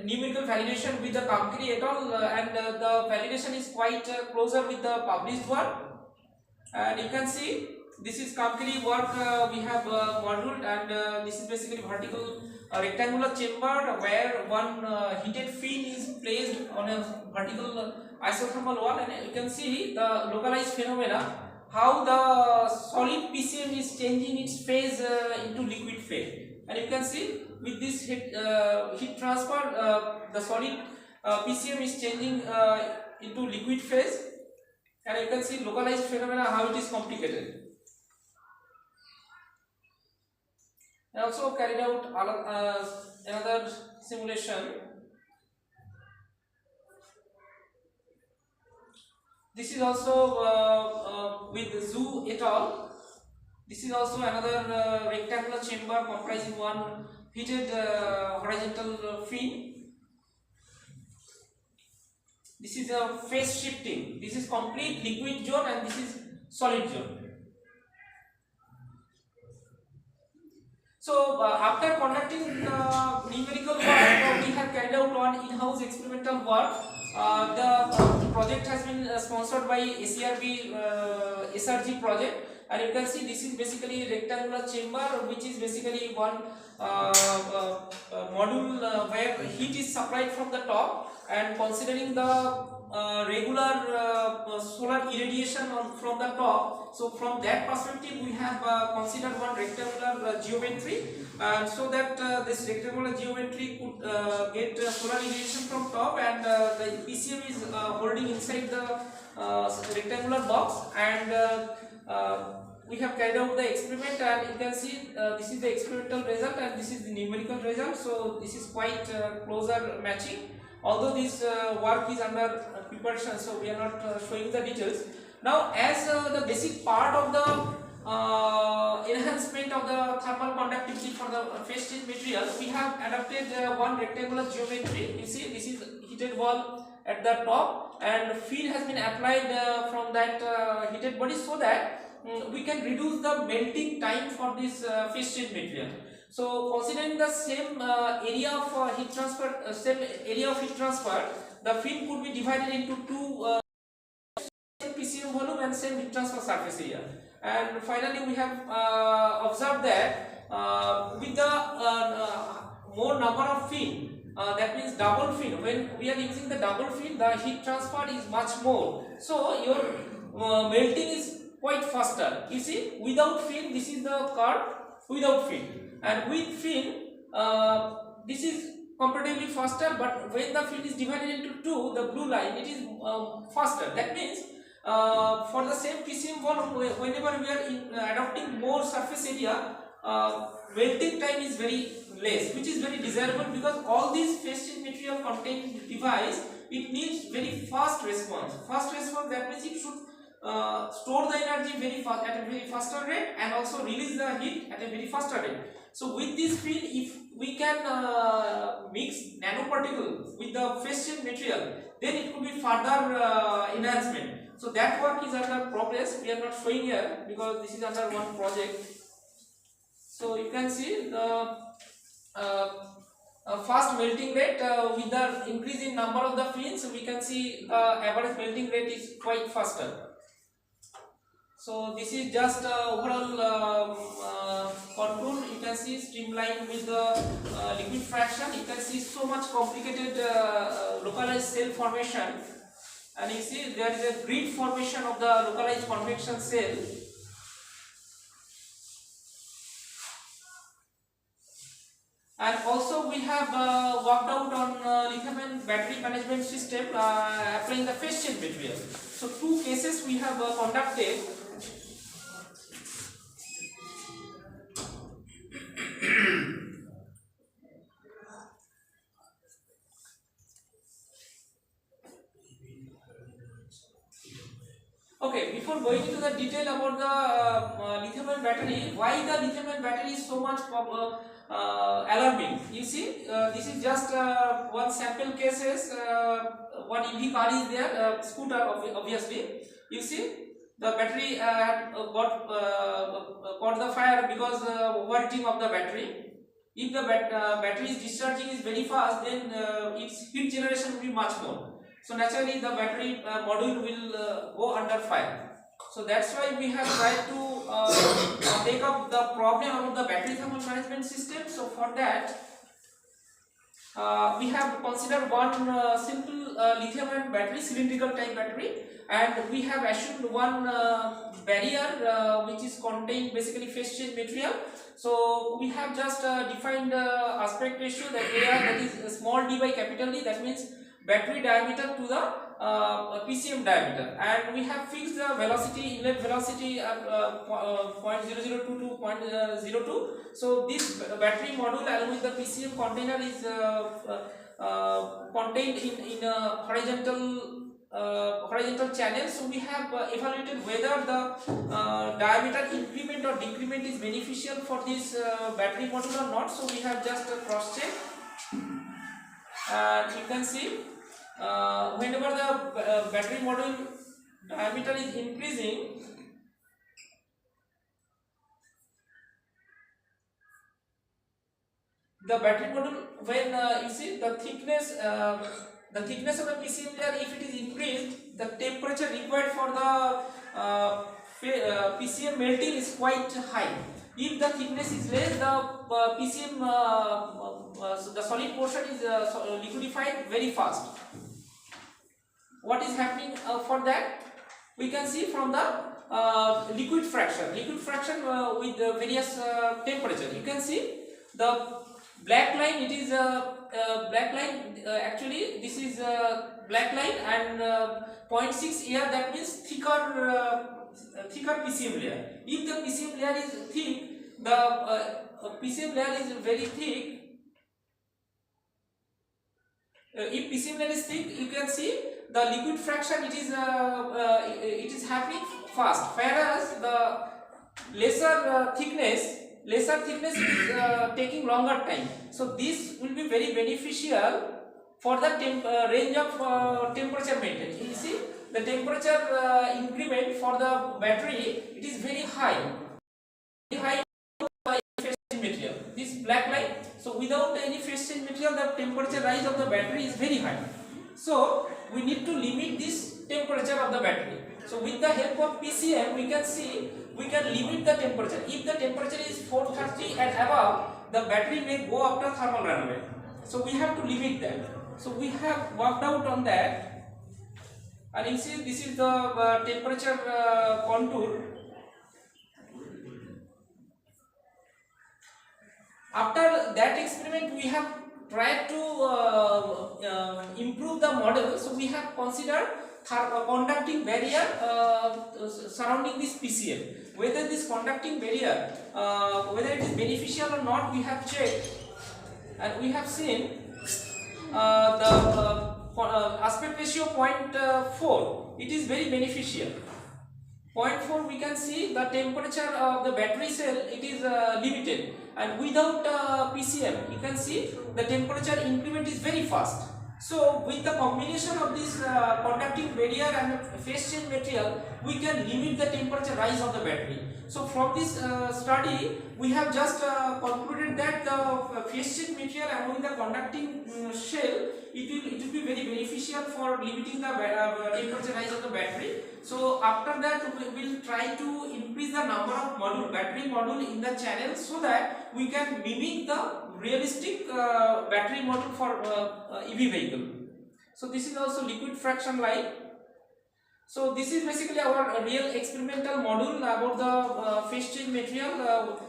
numerical validation with the Kamkari et al, and the validation is quite closer with the published work. And you can see this is Kamkari work we have modeled, and this is basically vertical rectangular chamber where one heated fin is placed on a vertical isothermal wall, and you can see the localized phenomena. how the solid PCM is changing its phase into liquid phase. And you can see with this heat transfer, the solid PCM is changing into liquid phase, and you can see localized phenomena how it is complicated. I also carried out another simulation. This is also with Zhu et al. This is also another rectangular chamber comprising one heated horizontal fin. This is a phase shifting. This is complete liquid zone and this is solid zone. So after conducting numerical work, we have carried out one in-house experimental work. The project has been sponsored by ACRB SRG project, and you can see this is basically a rectangular chamber, which is basically one module where heat is supplied from the top, and considering the regular solar irradiation from the top, so from that perspective we have considered one rectangular geometry, and so that this rectangular geometry could get solar irradiation from top, and the PCM is holding inside the rectangular box, and we have carried out the experiment, and you can see this is the experimental result and this is the numerical result. So this is quite closer matching, although this work is under preparation, so we are not showing the details. Now, as the basic part of the enhancement of the thermal conductivity for the phase change material, we have adapted one rectangular geometry. You see, this is heated wall at the top, and feed has been applied from that heated body, so that we can reduce the melting time for this phase change material. So considering the same area of heat transfer, the feed could be divided into two same PCM volume and same heat transfer surface area. And finally, we have observed that with the more number of fin, that means double fin. When we are using the double fin, the heat transfer is much more. So your melting is quite faster. You see, without fin, this is the curve without fin, and with fin, this is comparatively faster. But when the fin is divided into two, the blue line, it is faster. That means for the same PCM volume, whenever we are adopting more surface area, melting time is very less, which is very desirable, because all these phase change material contained device, it needs very fast response. Fast response, that means it should store the energy very fast at a very faster rate, and also release the heat at a very faster rate. So with this field, if we can mix nanoparticle with the phase change material, then it could be further enhancement. So that work is under progress. We are not showing here because this is under one project. So you can see the fast melting rate with the increase in number of the fins, we can see the average melting rate is quite faster. So this is just overall control. You can see streamlined with the liquid fraction. You can see so much complicated localized cell formation, and you see there is a grid formation of the localized convection cell. And also we have worked out on lithium-ion battery management system applying the phase change material. So two cases we have conducted. Okay, before going into the detail about the lithium-ion battery, why the lithium-ion battery is so much alarming? You see, this is just one sample cases. One EV car is there, scooter obviously. You see, the battery had got the fire because overheating of the battery. If the battery is discharging is very fast, then its heat generation will be much more. So naturally the battery module will go under fire. So that's why we have tried to take up the problem about the battery thermal management system. So for that we have considered one simple lithium-ion battery, cylindrical type battery, and we have assumed one barrier which is contained basically phase change material. So we have just defined aspect ratio, that AR, that is small d by capital D, that means battery diameter to the PCM diameter, and we have fixed the velocity, inlet velocity at 0.002 to 0.02. So this battery module along with the PCM container is contained in a horizontal channel. So we have evaluated whether the diameter increment or decrement is beneficial for this battery module or not. So we have just cross checked, and you can see whenever the battery module diameter is increasing, the battery module, when you see the thickness of the PCM layer, if it is increased, the temperature required for the PCM melting is quite high. If the thickness is less, the PCM the solid portion is liquefied very fast. What is happening for that? We can see from the liquid fraction with various temperature. You can see the black line, it is black line, actually this is black line, and 0.6 air, that means thicker PCM layer. If the PCM layer is thick, the PCM layer is very thick. If PCM layer is thick, you can see the liquid fraction, it is happening fast, whereas the lesser thickness is taking longer time. So this will be very beneficial for the range of temperature maintained. You see the temperature increment for the battery, it is very high by phase change material, this black line. So without any phase change material, the temperature rise of the battery is very high. So we need to limit this temperature of the battery. So with the help of PCM, we can see we can limit the temperature. If the temperature is 430 and above, the battery may go after thermal runaway. So we have to limit that. So we have worked out on that, and you see this is the temperature contour. After that experiment, we have tried to improve the model. So we have considered conducting barrier surrounding this PCM. Whether this conducting barrier, whether it is beneficial or not, we have checked, and we have seen the aspect ratio 0.4. It is very beneficial. 0.4, we can see the temperature of the battery cell, it is limited, and without PCM, you can see the temperature increment is very fast. So with the combination of this conducting barrier and phase change material, we can limit the temperature rise of the battery. So from this study, we have just concluded that the phase change material among the conducting shell, it will be very beneficial for limiting the temperature rise of the battery. So after that, we will try to increase the number of battery module in the channel, so that we can mimic the realistic battery module for EV vehicle. So this is also liquid fraction line. So this is basically our real experimental module about the phase change material.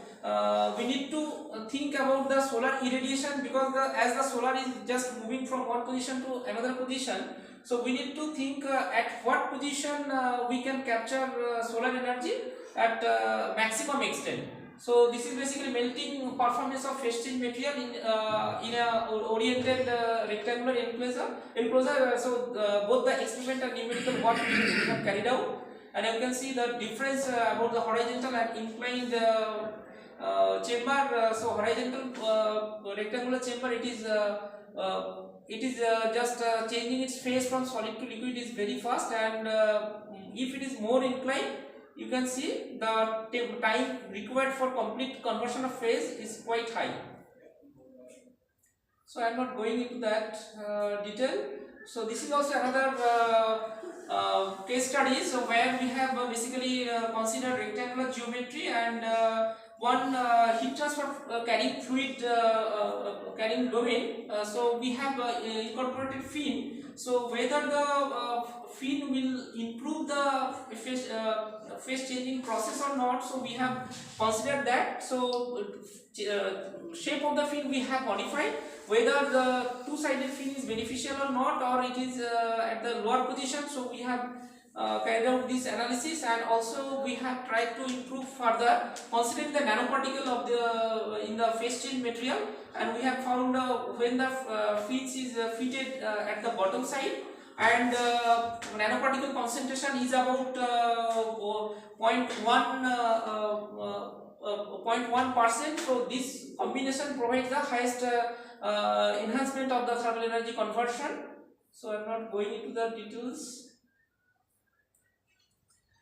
We need to think about the solar irradiation, because as the solar is just moving from one position to another position, so we need to think at what position we can capture solar energy at maximum extent. So this is basically melting performance of phase change material in a oriented rectangular enclosure. So both the experimental and numerical work we have carried out, and you can see the difference about the horizontal and inclined chamber. So horizontal rectangular chamber, it is just changing its phase from solid to liquid is very fast, and if it is more inclined, you can see the time required for complete conversion of phase is quite high. So I am not going into that detail. So this is also another case study, so where we have basically considered rectangular geometry, and one heat transfer carrying fluid carrying domain. So we have incorporated fin. So whether the fin will improve the phase changing process or not, so we have considered that. So shape of the fin we have modified. Whether the two-sided fin is beneficial or not, or it is at the lower position, so we have carried out this analysis, and also we have tried to improve further considering the nanoparticle of the in the phase change material, and we have found when the fins is fitted at the bottom side, and nanoparticle concentration is about 0.1%. So this combination provides the highest enhancement of the thermal energy conversion. So I am not going into the details.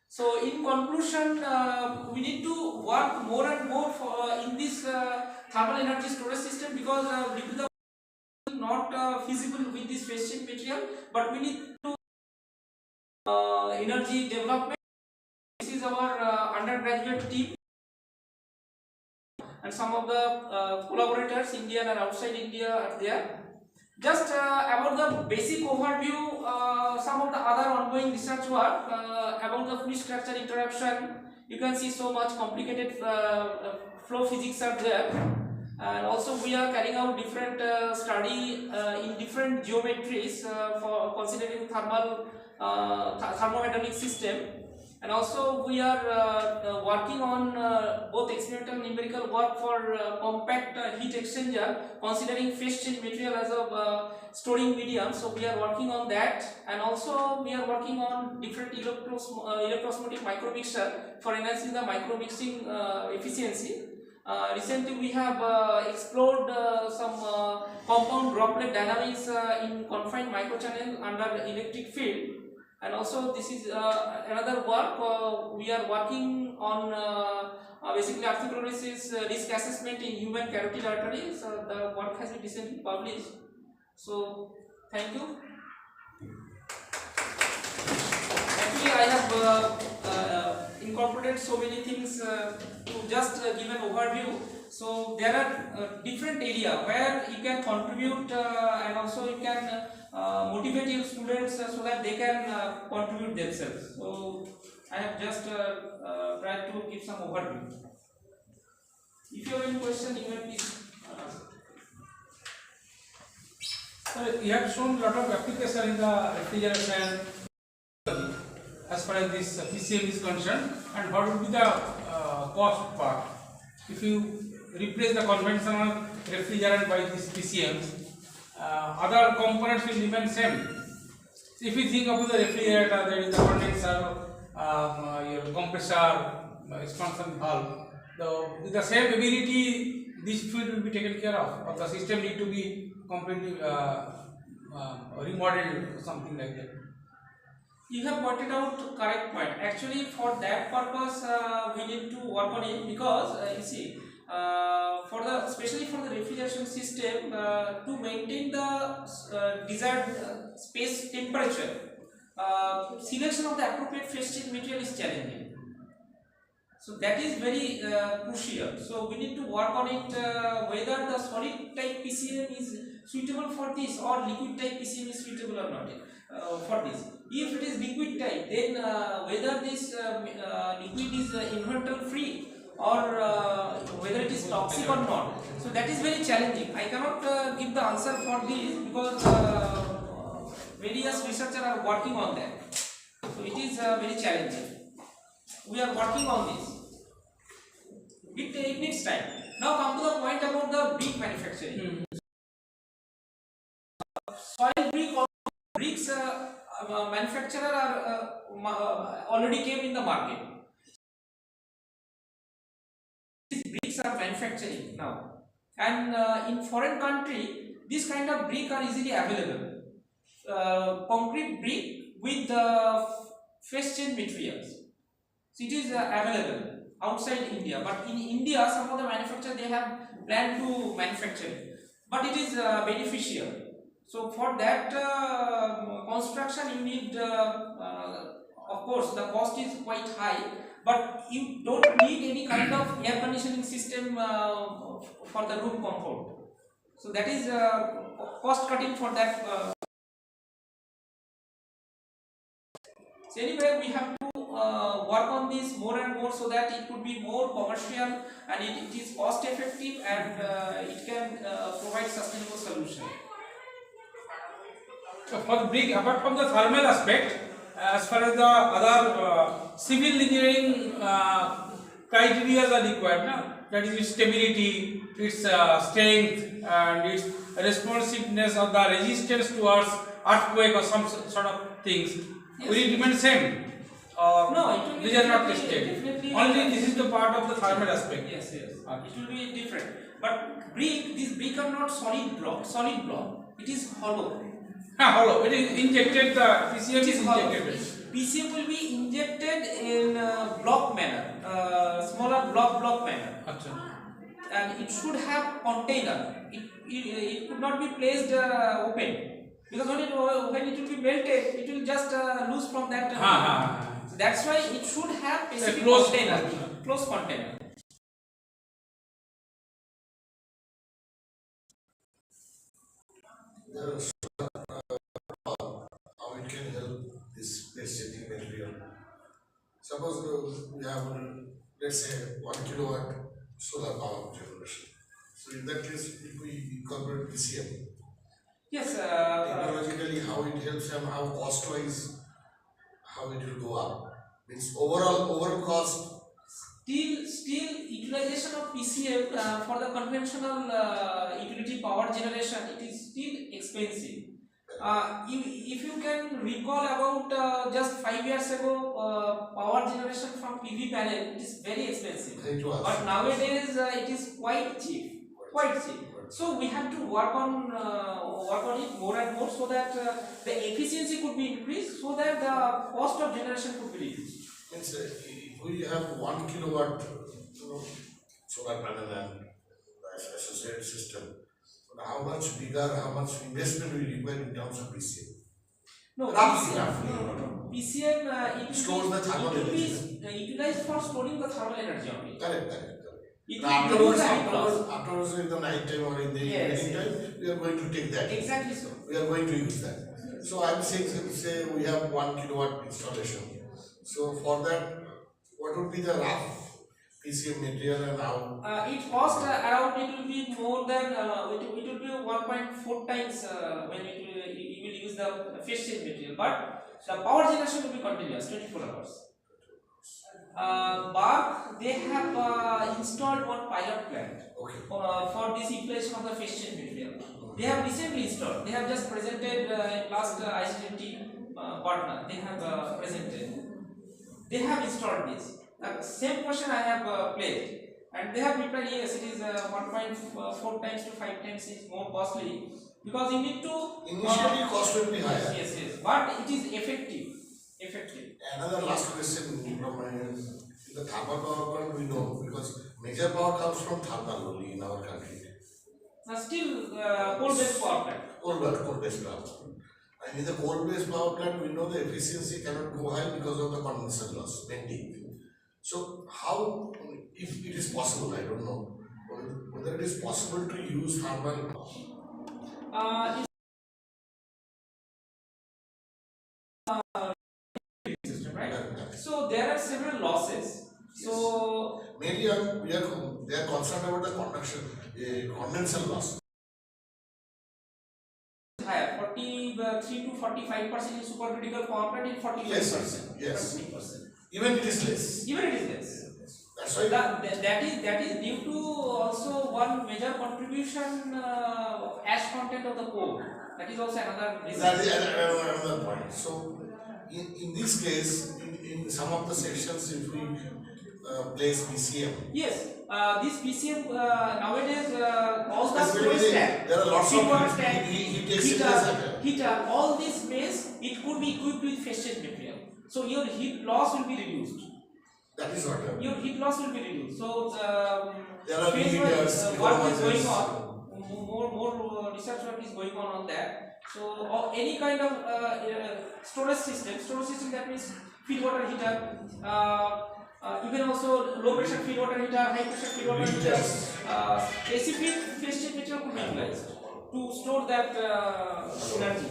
So in conclusion, we need to work more and more in this thermal energy storage system, because due to the not feasible with this phase change material, but we need to energy development. This is our undergraduate team and some of the collaborators, Indian and outside India, are there. Just about the basic overview, some of the other ongoing research work about the fluid structure interaction. You can see so much complicated flow physics are there, and also we are carrying out different study in different geometries for considering thermodynamic system. And also we are working on both experimental and numerical work for compact heat exchanger, considering phase change material as a storing medium. So we are working on that, and also we are working on different electroosmotic micromixture for enhancing the micromixing efficiency. Recently we have explored some compound droplet dynamics in confined microchannel under electric field. And also this is another work we are working on basically arthrophoresis risk assessment in human carotid arteries. The work has been recently published. So thank you. Actually I have incorporated so many things to just give an overview. So there are different areas where you can contribute and also you can motivate your students so that they can contribute themselves. So I have just tried to give some overview. If you have any question, you may please ask. So you have shown a lot of application in the refrigeration as far as this PCM is concerned, and what would be the cost part if you replace the conventional refrigerant by this PCMs? Other components will remain same. So if you think of the refrigerator, there is the condenser, your compressor, expansion valve. With the same ability, this fluid will be taken care of, or the system need to be completely remodeled or something like that. You have pointed out correct point. Actually, for that purpose, we need to work on it, because you see, especially for the refrigeration system, to maintain the desired space temperature, selection of the appropriate phase change material is challenging. So that is very crucial. So we need to work on it, whether the solid type PCM is suitable for this or liquid type PCM is suitable or not for this. If it is liquid type, then whether this liquid is inverter free or whether it is toxic or not. So that is very challenging. I cannot give the answer for this, because various researchers are working on that. So it is very challenging. We are working on this. It needs time. Now come to the point about the brick manufacturing. Soil brick or bricks manufacturer are already came in the market. These bricks are manufacturing now, and in foreign country, this kind of brick are easily available. Concrete brick with phase change materials. So it is available outside India, but in India, some of the manufacturers they have planned to manufacture it, but it is beneficial. So for that construction, you need, of course, the cost is quite high, but you don't need any kind of air conditioning system for the room comfort. So that is cost cutting for that. So anyway, we have to work on this more and more so that it could be more commercial and it is cost effective and it can provide sustainable solution. So for the brick, apart from the thermal aspect, as far as the other civil engineering criteria are required, that is its stability, its strength, and its responsiveness or the resistance towards earthquake or some sort of things. Yes. Will it remain same? Or No, it will be these are not definitely- tested. definitely- Only this is the part of the thermal aspect. Yes, yes. Okay. It will be different. But these brick are not solid block. It is hollow. Hollow. It is injected. The PCM It is is hollow. injected. PCM will be injected in block manner, smaller block manner, Achha. and it should have container. It could not be placed open because when it will be melted, it will just loose from that. So that's why it should have specific closed container, container. closed container. How it can help this base setting material. Suppose we have, let's say, 1 kilowatt solar power generation. So in that case, if we incorporate PCM, Yes. technologically how it helps and how cost-wise, how it will go up. Means overall cost. Still utilization of PCM for the conventional utility power generation, it is still expensive. If you can recall about just 5 years ago, power generation from PV panel, it is very expensive. It was. But nowadays it is quite cheap. So we have to work on it more and more so that the efficiency could be increased, so that the cost of generation could be reduced. Means if we have 1 kilowatt solar panel and the associated system, how much bigger, how much investment we require in terms of PCM? No, Roughly. PCM Stores the thermal it will energy. be utilized for storing the thermal energy only. Correct. It Now will reduce the heat loss. afterwards in the night time or in the Yes, evening time, we are going to take that. Exactly so. We are going to use that. So I'm saying, say we have 1 kilowatt installation. So for that, what would be the rough PCM material and how? It cost around, it will be more than, it will be 1.4 times when you will use the phase change material. But the power generation will be continuous, 24 hours. But they have installed one pilot plant for this installation of the phase change material. They have recently installed. They have just presented last ICT partner. They have presented. They have installed this. Same question I have placed, and they have replied yes. It is 1.4 times to 5 times is more costly because you need to. Initially, cost will be higher. Yes, but it is effective. Another last question from my end. In the thermal power plant, we know because major power comes from thermal only in our country. Still, coal-based power plant. Coal-based power plant. And in the coal-based power plant, we know the efficiency cannot go high because of the condensation loss, bending. So, how, if it is possible, I don't know, whether it is possible to use thermal. System, right? So there are several losses. So mainly they are concerned about the condensation loss. Higher, 43 to 45% in supercritical power plant, in 45%. Yes. 20%. Even it is less. Even it is less. That's why. That is due to also one major contribution of ash content of the coal. That is also another reason. That is another point. So, in this case, in some of the sections, if we place PCM. Yes, this PCM nowadays all the Especially storage tank, there are lots of storage tank, he takes it as heater, all this space it could be equipped with phase change material. So your heat loss will be reduced. That is what. Your heat loss will be reduced. So there are phase-wise, work is going economizers. on. More research work is going on that. So any kind of storage system that means feed water heater, Even also low pressure feed water heater, high pressure feed water heater, specific phase change material could be utilized to store that energy.